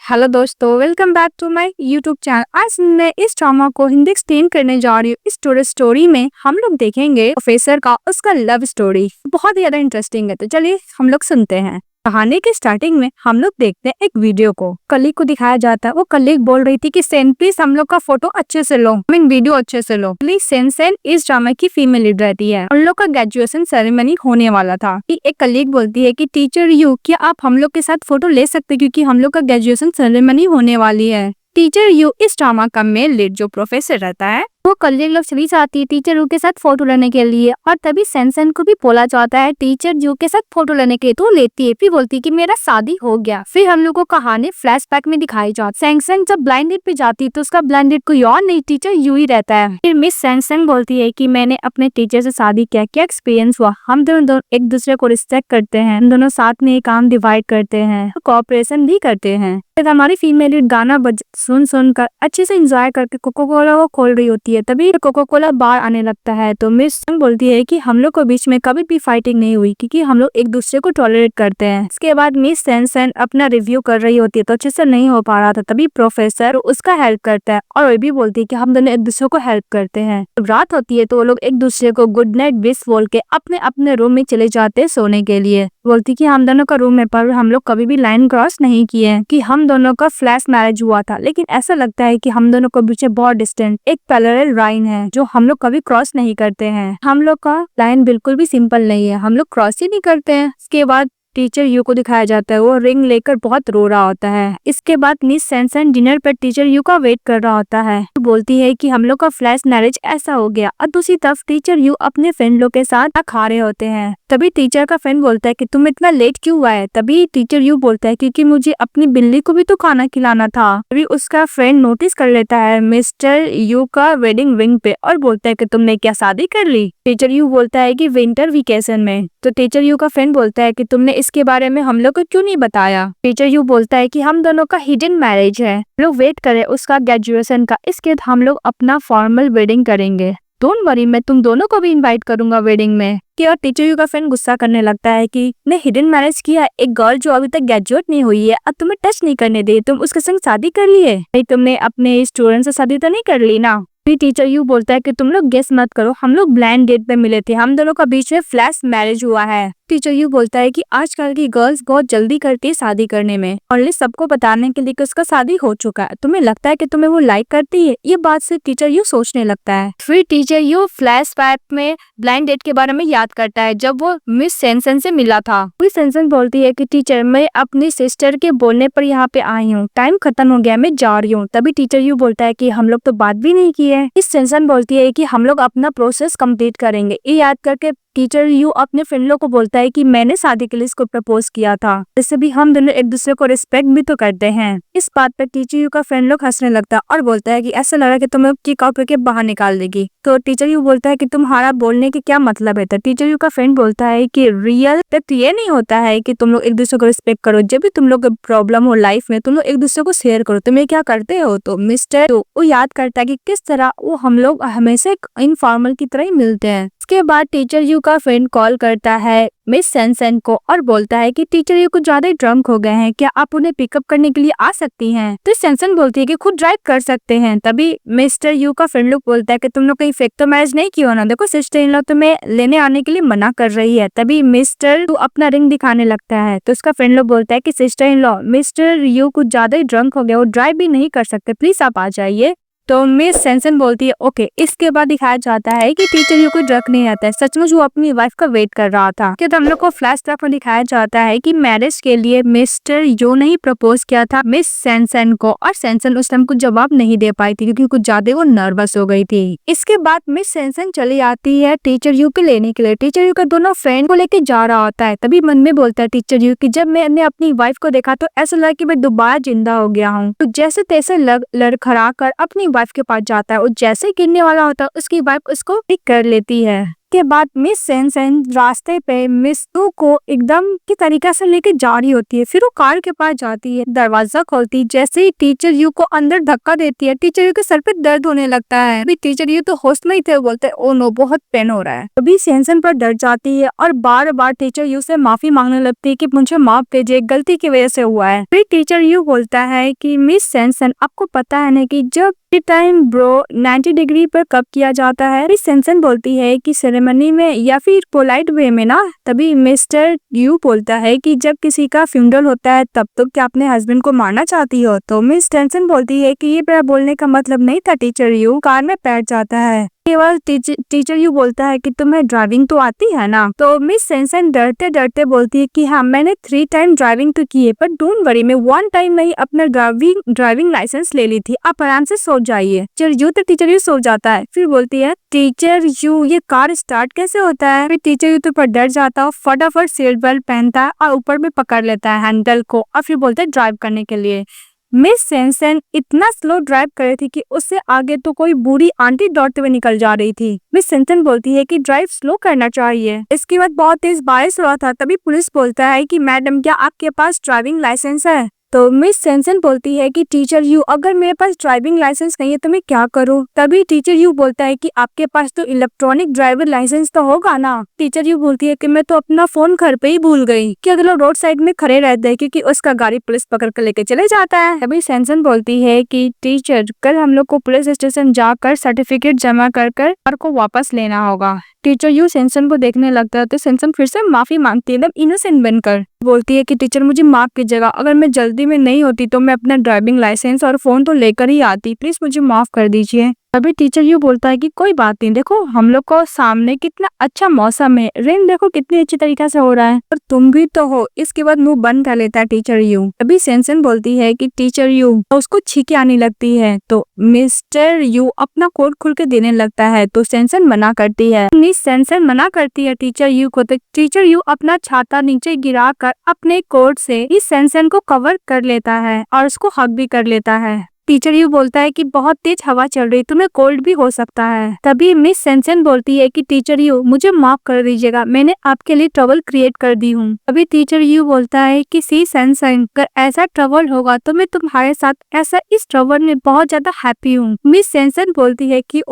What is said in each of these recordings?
Hello दोस्तों, welcome back to my YouTube channel. आज मैं इस ड्रामा को हिंदी एक्सप्लेन करने जा रही हूँ। इस स्टोरी में हम लोग देखेंगे प्रोफेसर का उसका लव स्टोरी बहुत ही ज्यादा इंटरेस्टिंग है। तो चलिए हम लोग सुनते हैं। कहानी के स्टार्टिंग में हम लोग देखते हैं एक वीडियो को। कलीग को दिखाया जाता है। वो कलीग बोल रही थी कि सेन प्लीज हम लोग का फोटो अच्छे से लो, वीडियो अच्छे से लो प्लीज। सेन इस ड्रामा की फीमेल लीड रहती है। उन लोग का ग्रेजुएशन सेरेमनी होने वाला था कि एक कलीग बोलती है कि टीचर यू, क्या आप हम लोग के साथ फोटो ले सकते क्योंकि हम लोग का ग्रेजुएशन सेरेमनी होने वाली है। टीचर यू इस ड्रामा का मेल लीड जो प्रोफेसर रहता है, वो कलीग लोग चली जाती है टीचर यू के साथ फोटो लेने के लिए। और तभी सेन को भी बोला जाता है टीचर यू के साथ फोटो लेने के लिए। तो लेती है, फिर बोलती है कि मेरा शादी हो गया। फिर हम लोग को कहानी फ्लैशबैक में दिखाई जाती है। सेन जब ब्लाइंड डेट पे जाती है तो उसका ब्लाइंड डेट कोई और नहीं, टीचर यू ही रहता है। फिर मिस सेन बोलती है कि मैंने अपने टीचर से शादी किया, क्या एक्सपीरियंस हुआ। हम दोनों एक दूसरे को रिस्पेक्ट करते हैं, हम दोनों साथ में काम डिवाइड करते हैं, कोऑपरेशन भी करते हैं। फिर हमारी फीमेल गाना सुन कर अच्छे से एंजॉय करके कोको कोला को खोल रही होती है। तभी कोको कोला बाहर आने लगता है तो मिस बोलती है कि हम लोग को बीच में कभी भी फाइटिंग नहीं हुई क्योंकि हम लोग एक दूसरे को टॉलरेट करते हैं। इसके बाद मिस सेन अपना रिव्यू कर रही होती है तो अच्छे से नहीं हो पा रहा था। तभी प्रोफेसर उसका हेल्प करता है और वो भी बोलती है कि हम दोनों एक दूसरे को हेल्प करते हैं। जब रात होती है तो वो लोग एक दूसरे को गुड नाइट विश बोल के अपने अपने रूम में चले जाते हैं सोने के लिए। बोलती कि हम दोनों का रूम है पर हम लोग कभी भी लाइन क्रॉस नहीं किए, कि हम दोनों का फ्लैश मैरिज हुआ था लेकिन ऐसा लगता है कि हम दोनों के बीच बहुत डिस्टेंट एक पैरेलल लाइन है जो हम लोग कभी क्रॉस नहीं करते हैं। हम लोग का लाइन बिल्कुल भी सिंपल नहीं है, हम लोग क्रॉस ही नहीं करते हैं। इसके बाद टीचर यू को दिखाया जाता है, वो रिंग लेकर बहुत रो रहा होता है। इसके बाद मिस सेन डिनर पर टीचर यू का वेट कर रहा होता है। तो बोलती है कि हम लोग का फ्लैश मैरिज ऐसा हो गया। और दूसरी तरफ टीचर यू अपने फ्रेंड लोग के साथ खा रहे होते हैं। तभी टीचर का फ्रेंड बोलता है कि तुम इतना लेट क्यों आए। तभी टीचर यू बोलता है क्योंकि मुझे अपनी बिल्ली को भी तो खाना खिलाना था। तभी उसका फ्रेंड नोटिस कर लेता है मिस्टर यू का वेडिंग रिंग पे और बोलता है कि तुमने क्या शादी कर ली। टीचर यू बोलता है कि विंटर वेकेशन में। तो टीचर यू का फ्रेंड बोलता है कि तुमने इसके बारे में हम लोग को क्यों नहीं बताया। टीचर यू बोलता है कि हम दोनों का हिडन मैरिज है, लोग वेट करे उसका ग्रेजुएशन का, इसके बाद हम लोग अपना फॉर्मल वेडिंग करेंगे। डोंट वरी, मैं तुम दोनों को भी इनवाइट करूंगा वेडिंग में। और टीचर यू का फ्रेंड गुस्सा करने लगता है कि ने हिडन मैरिज किया, एक गर्ल जो अभी तक ग्रेजुएट नहीं हुई है अब तुम्हें टच नहीं करने दे, तुम उसके संग शादी कर लिए। नहीं, तुमने अपने स्टूडेंट से शादी तो नहीं कर ली ना। टीचर यू बोलता है कि तुम लोग गेस मत करो, हम लोग ब्लाइंड डेट पे मिले थे, हम दोनों का बीच में फ्लैश मैरिज हुआ है। टीचर यू बोलता है कि आजकल की गर्ल्स बहुत जल्दी करती है शादी करने में और सबको बताने के लिए कि उसका शादी हो चुका है। तुम्हें लगता है कि तुम्हें वो लाइक करती है। ये बात से टीचर यू सोचने लगता है। फिर टीचर यू फ्लैश बैक में ब्लाइंड डेट के बारे में याद करता है जब वो मिस सेन से मिला था। मिस सेन बोलती है कि टीचर मैं अपनी सिस्टर के बोलने पर यहाँ पे आई हूँ, टाइम खत्म हो गया, मैं जा रही हूँ। तभी टीचर यू बोलता है कि हम लोग तो बात भी नहीं की है। इस सेंसन बोलती है कि हम लोग अपना प्रोसेस कंप्लीट करेंगे। ये याद करके टीचर यू अपने फ्रेंड लोग को बोलता है कि मैंने शादी के लिए इसको प्रपोज किया था, इससे भी हम दोनों एक दूसरे को रिस्पेक्ट भी तो करते हैं। इस बात पर टीचर यू का फ्रेंड लोग हंसने लगता है और बोलता है कि ऐसा लग रहा है कि तुम्हें किक आउट करके बाहर निकाल देगी। तो टीचर यू बोलता है कि तुम्हारा बोलने के क्या मतलब है। तो टीचर यू का फ्रेंड बोलता है कि रियल तो ये नहीं होता है कि तुम लोग एक दूसरे को रिस्पेक्ट करो, जब भी तुम लोग प्रॉब्लम हो लाइफ में तुम लोग एक दूसरे को शेयर करो। तुम्हें क्या करते हो। तो मिस्टर वो याद करता है कि किस तरह वो हम लोग हमेशा इनफॉर्मल की तरह ही मिलते हैं। इसके बाद टीचर यू का फ्रेंड कॉल करता है मिस सेन को और बोलता है कि टीचर यू कुछ ज्यादा ड्रंक हो गए हैं, क्या आप उन्हें पिकअप करने के लिए आ सकती हैं। तो सेन बोलती है कि खुद ड्राइव कर सकते हैं। तभी मिस्टर यू का फ्रेंड लोग बोलता है कि तुम लोग कहीं फेक तो मैरिज नहीं किया ना, देखो सिस्टर इन लॉ तुम्हें लेने आने के लिए मना कर रही है। तभी मिस्टर यू अपना रिंग दिखाने लगता है तो उसका फ्रेंड लोग बोलता है कि sister in law mister you कुछ ज्यादा ही ड्रंक हो गया, वो ड्राइव भी नहीं कर सकते, प्लीज आप आ जाइए। तो मिस सेन बोलती है ओके। इसके बाद दिखाया जाता है कि टीचर यू को ड्रग नहीं आता है, सचमुच वो अपनी वाइफ का वेट कर रहा था। तो हम लोग को फ्लैशबैक में दिखाया जाता है कि मैरिज के लिए मिस्टर यू ने ही प्रपोज किया था मिस सेन को और सेन उस टाइम कुछ जवाब नहीं दे पाई थी क्योंकि कुछ ज्यादा वो नर्वस हो गई थी। इसके बाद मिस सेन चली आती है टीचर यू को लेने के लिए। टीचर यू का दोनों फ्रेंड को लेके जा रहा होता है। तभी मन में बोलता है टीचर यू कि जब मैंने अपनी वाइफ को देखा तो ऐसा लगा कि मैं दोबारा जिंदा हो गया हूँ। तो जैसे तैसे लड़खड़ा कर अपनी वाइफ के पास जाता है और जैसे गिरने वाला होता है उसकी वाइफ उसको पिक कर लेती है। के बाद मिस सेंसन रास्ते पे मिस यू को एकदम की तरीका से लेके जा रही होती है। फिर वो कार के पास जाती है, दरवाजा खोलती, जैसे ही टीचर यू को अंदर धक्का देती है, टीचर यू के सर पे दर्द होने लगता है। अभी टीचर यू तो होश में ही थे, बोलते ओ नो बहुत पेन हो रहा है। अभी सेंसन पर डर जाती है और बार बार टीचर यू से माफी मांगने लगती है कि मुझे माफ कीजिए, गलती की वजह से हुआ है। फिर टीचर यू बोलता है कि मिस सेंसन आपको पता है ना कि जब टाइम ब्रो 90 डिग्री पर कब किया जाता है। मिस सेंसन बोलती है कि सेरेमनी में या फिर पोलाइट वे में ना। तभी मिस्टर यू बोलता है कि जब किसी का फ्यूनरल होता है तब तो क्या अपने हस्बैंड को मारना चाहती हो। तो मिस सेंसन बोलती है कि ये मेरा बोलने का मतलब नहीं था। टीचर यू कार में बैठ जाता है। केवल टीचर यू बोलता है कि तुम्हें ड्राइविंग तो आती है ना। तो मिस सेंसन डरते डरते बोलती है कि हाँ मैंने 3 टाइम ड्राइविंग तो की है, पर डोंट वरी मैं 1 टाइम में ही अपना ड्राइविंग लाइसेंस ले ली थी, आप आराम से सो जाइए। टीचर यू सो जाता है। फिर बोलती है टीचर यू ये कार स्टार्ट कैसे होता है। फिर टीचर यू तो पर डर जाता है, फटाफट सीट बेल्ट पहनता है और ऊपर में पकड़ लेता है हैंडल को और फिर बोलते है ड्राइव करने के लिए। मिस सेंसन इतना स्लो ड्राइव कर रही थी कि उससे आगे तो कोई बूढ़ी आंटी दौड़ते हुए निकल जा रही थी। मिस सेंसन बोलती है कि ड्राइव स्लो करना चाहिए। इसके बाद बहुत तेज बारिश हो रहा था। तभी पुलिस बोलता है कि मैडम क्या आपके पास ड्राइविंग लाइसेंस है। तो मिस सेंसन बोलती है कि टीचर यू अगर मेरे पास ड्राइविंग लाइसेंस नहीं है तो मैं क्या करूं। तभी टीचर यू बोलता है कि आपके पास तो इलेक्ट्रॉनिक ड्राइवर लाइसेंस तो होगा ना। टीचर यू बोलती है कि मैं तो अपना फोन घर पे ही भूल गई। कि अगला रोड साइड में खड़े रहते हैं क्योंकि उसका गाड़ी पुलिस पकड़ कर लेके चले जाता है। तभी सेंसन बोलती है कि टीचर कल हम लोग को पुलिस स्टेशन जाकर सर्टिफिकेट जमा कर कार को वापस लेना होगा। टीचर यू सेंसन को देखने लगता है तो सेंसन फिर से माफी मांगती है, एकदम इनोसेंट बनकर बोलती है कि टीचर मुझे माफ कीजिएगा, अगर मैं जल्दी में नहीं होती तो मैं अपना ड्राइविंग लाइसेंस और फोन तो लेकर ही आती, प्लीज मुझे माफ कर दीजिए। तभी टीचर यू बोलता है कि कोई बात नहीं, देखो हम लोग को सामने कितना अच्छा मौसम है, रेन देखो कितनी अच्छी तरीके से हो रहा है और तुम भी तो हो। इसके बाद मुंह बंद कर लेता है टीचर यू। तभी सेंसन बोलती है कि टीचर यू उसको छींके आने लगती है तो मिस्टर यू अपना कोट खोल के देने लगता है तो सेंसन मना करती है। सेंसन मना करती है टीचर यू को तो टीचर यू अपना छाता नीचे गिरा कर अपने कोट से इस सेंसन को कवर कर लेता है और उसको हग भी कर लेता है। टीचर यू बोलता है कि बहुत तेज हवा चल रही, तुम्हें कोल्ड भी हो सकता है। तभी मिस सेंसन बोलती है कि टीचर यू मुझे माफ कर दीजिएगा, मैंने आपके लिए ट्रबल क्रिएट कर दी हूँ। अभी टीचर यू बोलता है कि सी सेंसन अगर ऐसा ट्रबल होगा तो मैं तुम्हारे साथ ऐसा इस ट्रबल में बहुत ज्यादा हैप्पी हूँ। मिस सेंसन बोलती है कि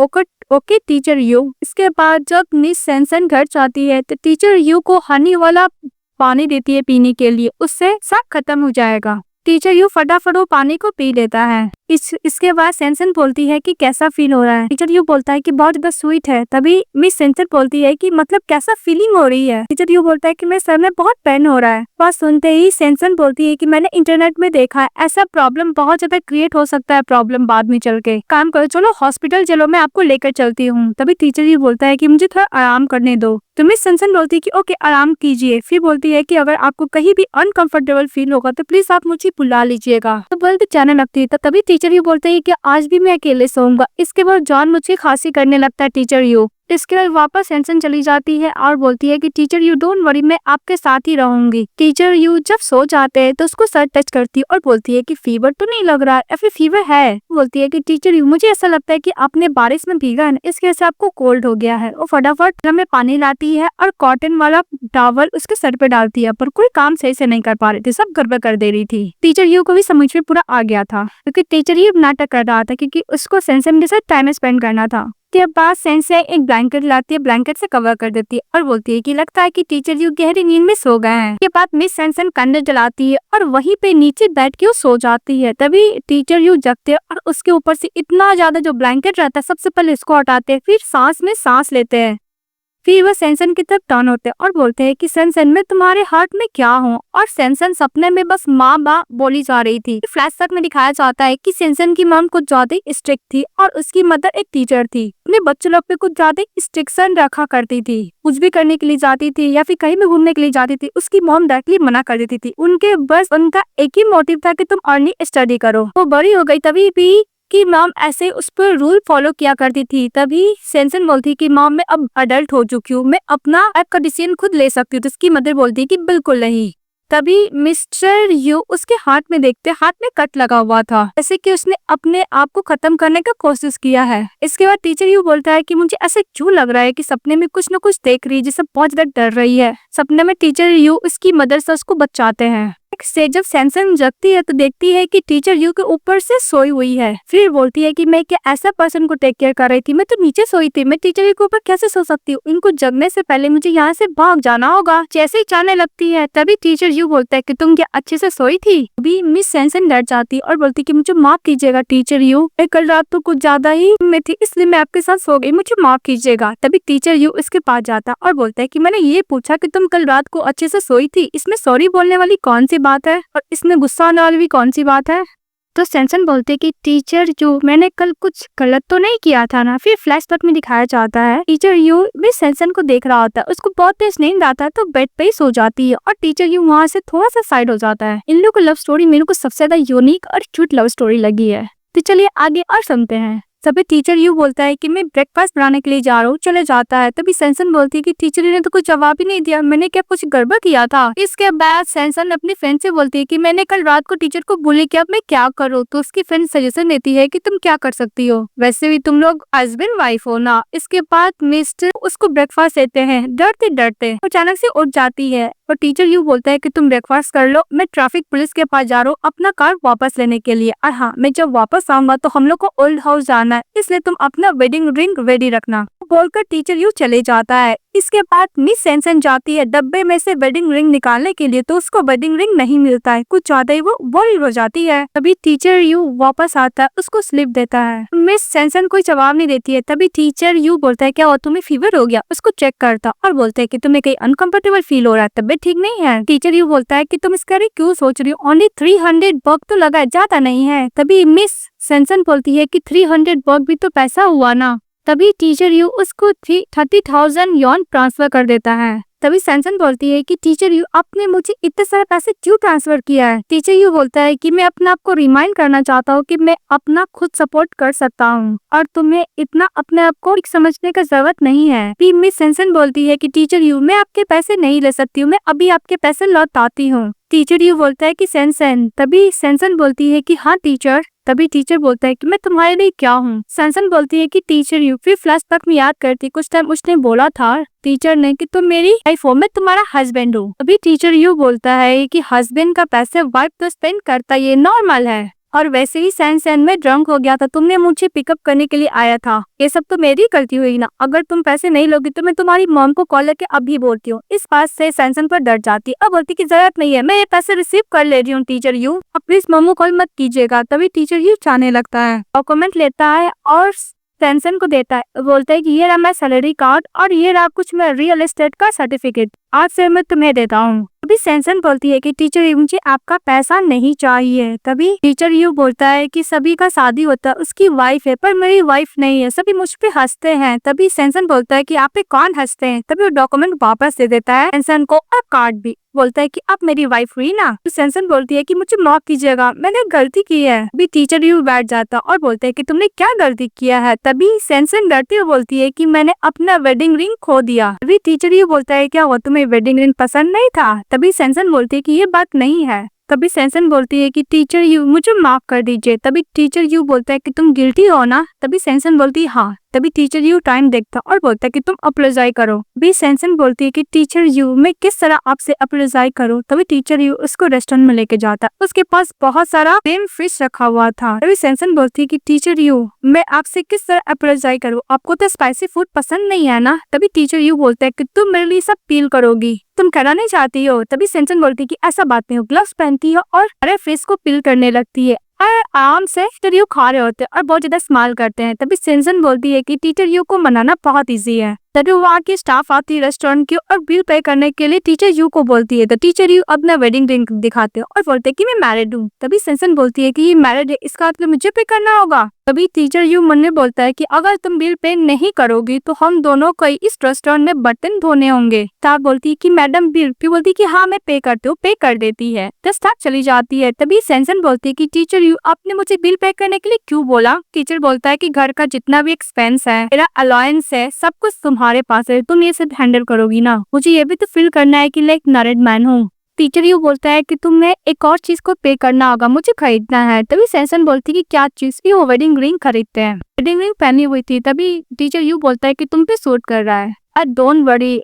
ओके टीचर यू। इसके बाद जब मिस सेंसन घर जाती है तो टीचर यू को हनी वाला पानी देती है पीने के लिए, उससे सब खत्म हो जाएगा। टीचर यू फटाफट वो पानी को पी लेता है। इसके बाद सेंसन बोलती है कि कैसा फील हो रहा है। टीचर यू बोलता है कि बहुत ज्यादा स्वीट है। तभी मिस सेंसन बोलती है कि मतलब कैसा फीलिंग हो रही है। टीचर यू बोलता है कि मेरे सर में बहुत पेन हो रहा है। बात सुनते ही सेंसन बोलती है कि मैंने इंटरनेट में देखा है ऐसा प्रॉब्लम बहुत ज्यादा क्रिएट हो सकता है, प्रॉब्लम बाद में चल के काम करो, चलो हॉस्पिटल चलो मैं आपको लेकर चलती हूँ। तभी टीचर यू बोलता है कि मुझे थोड़ा आराम करने दो। तो मिस सेंसन बोलती है कि ओके आराम कीजिए। फिर बोलती है कि अगर आपको कहीं भी अनकंफर्टेबल फील होगा तो प्लीज आप मुझे बुला लीजिएगा। तो बोलते जाने लगती है। तभी टीचर यू बोलते हैं कि आज भी मैं अकेले सोऊंगा। इसके बाद जॉन मुझे खांसी करने लगता है टीचर यू। इसके बाद वापस सेंसन चली जाती है और बोलती है कि टीचर यू डोंट वरी, मैं आपके साथ ही रहूंगी। टीचर यू जब सो जाते हैं तो उसको सर टच करती है और बोलती है कि फीवर तो नहीं लग रहा है या फिर फीवर है। बोलती है कि टीचर यू मुझे ऐसा लगता है कि आपने बारिश में भीगा है ना, इसकी वजह से आपको कोल्ड हो गया है। वो फटाफट में पानी लाती है और कॉटन वाला टॉवल उसके सर पे डालती है, पर कोई काम सही से नहीं कर पा रही थी, सब गड़बड़ कर दे रही थी। टीचर यू को भी समझ में पूरा आ गया था क्योंकि टीचर यू नाटक कर रहा था क्योंकि उसको सेंसन के साथ टाइम स्पेंड करना था। के बाद सेंसन एक ब्लैंकेट लाती है, ब्लैंकेट से कवर कर देती है और बोलती है कि लगता है कि टीचर यू गहरी नींद में सो गए हैं। के बाद मिस सेंसन कैंडल जलाती है और वहीं पे नीचे बैठ के वो सो जाती है। तभी टीचर यू जगते हैं और उसके ऊपर से इतना ज्यादा जो ब्लैंकेट रहता है सबसे पहले इसको हटाते हैं, फिर सांस में सांस लेते हैं। फिर वह सेंसन की तरफ टर्न होते हैं और बोलते हैं कि सेंसन मैं तुम्हारे हार्ट में क्या हूँ। और सेंसन सपने में बस माँ बोली जा रही थी। फ्लैशबैक में दिखाया जाता है कि सेंसन की मॉम कुछ ज्यादा स्ट्रिक्ट थी और उसकी मदर एक टीचर थी। अपने बच्चों लोग पे कुछ ज्यादा स्ट्रिक्शन रखा करती थी। कुछ भी करने के लिए जाती थी या फिर कहीं भी घूमने के लिए जाती थी उसकी मॉम डायरेक्टली मना कर देती थी। उनका एक ही मोटिव था कि तुम अर्ली स्टडी करो। वो बड़ी हो गई तभी भी कि मॉम ऐसे उस पर रूल फॉलो किया करती थी। तभी सेंसन बोलती कि मॉम मैं अब अडल्ट हो चुकी हूँ, मैं अपना ऐप का डिसीजन खुद ले सकती हूँ। तो उसकी मदर बोलती कि बिल्कुल नहीं, तभी मिस्टर यू उसके हाथ में देखते हाथ में कट लगा हुआ था, जैसे कि उसने अपने आप को खत्म करने का कोशिश किया है। इसके बाद टीचर यू बोलता है कि मुझे ऐसे क्यों लग रहा है कि सपने में कुछ न कुछ देख रही है जिससे बहुत ज्यादा डर रही है। सपने में टीचर यू उसकी मदर से उसको बचाते हैं। से जब सैनसन जगती है तो देखती है कि टीचर यू के ऊपर से सोई हुई है। फिर बोलती है कि मैं क्या ऐसा पर्सन को टेक केयर कर रही थी, मैं तो नीचे सोई थी, मैं टीचर यू के ऊपर कैसे सो सकती हूँ। इनको जगने से पहले मुझे यहाँ से भाग जाना होगा। जैसे ही जाने लगती है तभी टीचर यू बोलता है कि तुम क्या अच्छे से सोई थी। अभी मिस सैनसन डर जाती और बोलती कि मुझे माफ कीजिएगा टीचर यू, मैं कल रात तो कुछ ज्यादा ही में थी इसलिए मैं आपके साथ सो गई, मुझे माफ कीजिएगा। तभी टीचर यू इसके पास जाता और बोलता है कि मैंने ये पूछा कि तुम कल रात को अच्छे से सोई थी, इसमें सॉरी बोलने वाली कौन सी बात है और इसमें गुस्सा आने वाली भी कौन सी बात है। तो सैनसन बोलते कि टीचर यू मैंने कल कुछ गलत तो नहीं किया था ना। फिर फ्लैशबैक में दिखाया जाता है टीचर यू भी सैनसन को देख रहा होता है, उसको बहुत तेज नींद आता है तो बेड पे ही सो जाती है और टीचर यू वहाँ से थोड़ा सा साइड हो जाता है। इन लोगों की लव स्टोरी मेरे को सबसे ज्यादा यूनिक और क्यूट लव स्टोरी लगी है। तो चलिए आगे और सुनते हैं। तभी टीचर यू बोलता है कि मैं ब्रेकफास्ट बनाने के लिए जा रहा हूँ, चले जाता है। तभी सैनसन बोलती है कि टीचर ने तो कुछ जवाब ही नहीं दिया, मैंने क्या कुछ गड़बड़ किया था। इसके बाद सैनसन अपनी फ्रेंड से बोलती है कि मैंने कल रात को टीचर को बोली कि अब मैं क्या करूँ। तो उसकी फ्रेंड सजेशन देती है कि तुम क्या कर सकती हो, वैसे भी तुम लोग हस्बैंड वाइफ हो ना। इसके बाद मिस्टर उसको ब्रेकफास्ट देते हैं। डरते डरते अचानक से उठ जाती है और टीचर यू बोलता है कि तुम ब्रेकफास्ट कर लो, मैं ट्रैफिक पुलिस के पास जा रहा हूँ अपना कार वापस लेने के लिए, और हाँ मैं जब वापस आऊंगा तो हम लोग को ओल्ड हाउस जाना है, इसलिए तुम अपना वेडिंग रिंग रेडी रखना। बोलकर टीचर यू चले जाता है। इसके बाद मिस सैनसन जाती है डब्बे में से वेडिंग रिंग निकालने के लिए तो उसको वेडिंग रिंग नहीं मिलता है, कुछ ज्यादा ही वो बोरी हो जाती है। तभी टीचर यू वापस आता है, उसको स्लिप देता है। मिस सैनसन कोई जवाब नहीं देती है। तभी टीचर यू बोलता है क्या तुम्हें फीवर हो गया, उसको चेक करता और बोलते है कि तुम्हें कहीं अनकंफर्टेबल फील हो रहा है, तबियत ठीक नहीं है। टीचर यू बोलता है कि तुम इसके बारे क्यों सोच रही हो, ओनली 300 बग तो लगा है, ज्यादा नहीं है। तभी मिस सैनसन बोलती है कि 300 बग भी तो पैसा हुआ ना। तभी टीचर यू उसको 30,000 यॉन ट्रांसफर कर देता है। तभी सैनसन बोलती है कि टीचर यू आपने मुझे इतने सारे पैसे क्यों ट्रांसफर किया है। टीचर यू बोलता है कि मैं अपने आप को रिमाइंड करना चाहता हूँ कि मैं अपना खुद सपोर्ट कर सकता हूँ और तुम्हें इतना अपने आप को समझने का जरूरत नहीं है। फिर मिस सैनसन बोलती है कि टीचर यू मैं आपके पैसे नहीं ले सकती हूँ, मैं अभी आपके पैसे लौटाती हूँ। टीचर यू बोलता है कि सैनसन। तभी सैनसन बोलती है कि हाँ टीचर। तभी टीचर बोलता है कि मैं तुम्हारे लिए क्या हूँ। सैनसन बोलती है कि टीचर यू। फिर फ्लैशबैक में याद करती कुछ टाइम उसने बोला था टीचर ने कि तुम मेरी वाइफ हो, मैं तुम्हारा हस्बैंड हूँ। अभी टीचर यू बोलता है कि हस्बैंड का पैसे वाइफ तो स्पेंड करता, ये नॉर्मल है, और वैसे ही सैनसन में ड्रंक हो गया था, तुमने मुझे पिकअप करने के लिए आया था, ये सब तो मेरी गलती हुई ना। अगर तुम पैसे नहीं लोगी तो मैं तुम्हारी मॉम को कॉल करके अभी बोलती हूँ। इस बात से सैनसन पर डर जाती अब बोलती की जरूरत नहीं है, मैं ये पैसे रिसीव कर ले रही हूँ टीचर यू, अब प्लीज मॉम को कॉल मत कीजिएगा। तभी टीचर यू जाने लगता है, डॉक्यूमेंट लेता है और सैनसन को देता है। बोलता है कि ये रहा मैं सैलरी कार्ड और ये रहा कुछ मैं रियल एस्टेट का सर्टिफिकेट, आज से मैं तुम्हें देता हूँ। तभी सैनसन बोलती है कि टीचर यू मुझे आपका पैसा नहीं चाहिए। तभी टीचर यू बोलता है कि सभी का शादी होता है, उसकी वाइफ है पर मेरी वाइफ नहीं है, सभी मुझ पे हंसते हैं। तभी सैनसन बोलता है कि आप पे कौन हंसते हैं। तभी वो डॉक्यूमेंट वापस दे देता है सैनसन को और कार्ड भी। बोलता है कि आप मेरी वाइफ हुई ना। तो सैनसन बोलती है कि मुझे माफ कीजिएगा, मैंने गलती की है। अभी टीचर यू बैठ जाता और बोलता है कि तुमने क्या गलती किया है। तभी सैनसन डरती हुई बोलती है कि मैंने अपना वेडिंग रिंग खो दिया। अभी टीचर यू बोलता है क्या वो तुम्हें वेडिंग रिंग पसंद नहीं था। तभी सैनसन बोलती है कि ये बात नहीं है। तभी सैनसन बोलती है कि टीचर यू मुझे माफ कर दीजिए। तभी टीचर यू बोलता है कि तुम गिल्टी हो ना। तभी सैनसन बोलती है हाँ। तभी टीचर यू टाइम देखता और बोलता है कि तुम अपोलोजाइज करो। भी सैनसन बोलती है कि टीचर यू मैं किस तरह आपसे अपोलोजाइज करूं। तभी टीचर यू उसको रेस्टोरेंट में लेके जाता, उसके पास बहुत सारा सेम फिश रखा हुआ था। तभी सैनसन बोलती है कि टीचर यू मैं आपसे किस तरह अपोलोजाइज करूं, आपको तो स्पाइसी फूड पसंद नहीं है ना। तभी टीचर यू बोलता है कि तुम मेरे लिए सब पील करोगी, तुम करना नहीं चाहती हो। तभी सैनसन बोलती है कि ऐसा बात नहीं हो। ग्लव्स पहनती है और अरे फेस को पील करने लगती है और आराम से टीचर यू खा रहे होते हैं और बहुत ज्यादा स्माइल करते हैं। तभी सैनसन बोलती है कि टीचर यू को मनाना बहुत इजी है। तभी वहाँ की स्टाफ आती है रेस्टोरेंट की और बिल पे करने के लिए टीचर यू को बोलती है। तो टीचर यू अपना वेडिंग रिंग दिखाते हैं और बोलते हैं कि मैं मैरिड हूँ। तभी सैनसन बोलती है कि ये मैरिड है, इसका मतलब मुझे पे करना होगा। तभी टीचर यू मन में बोलता है कि अगर तुम बिल पे नहीं करोगी तो हम दोनों को इस रेस्टोरेंट में बर्तन धोने होंगे। तब बोलती है कि मैडम बिल, फिर बोलती है कि हाँ मैं पे करती हूँ, पे कर देती है। तो स्टाफ चली जाती है। तभी सैनसन बोलती है कि टीचर यू आपने मुझे बिल पे करने के लिए क्यों बोला। टीचर बोलता है कि घर का जितना भी एक्सपेंस है, मेरा अलाउंस है, सब कुछ तुम्हारे पास है, तुम ये सब हैंडल करोगी ना। मुझे ये भी तो फील करना है कि लाइक मैरिड मैन हूँ। टीचर यू बोलता है कि तुम्हें एक और चीज को पे करना होगा, मुझे खरीदना है। तभी सैनसन बोलती है कि क्या चीज? ये वेडिंग रिंग खरीदते हैं। वेडिंग रिंग पहनी हुई थी। तभी टीचर यू बोलता है कि तुम पे सूट कर रहा है। डोंट वरी,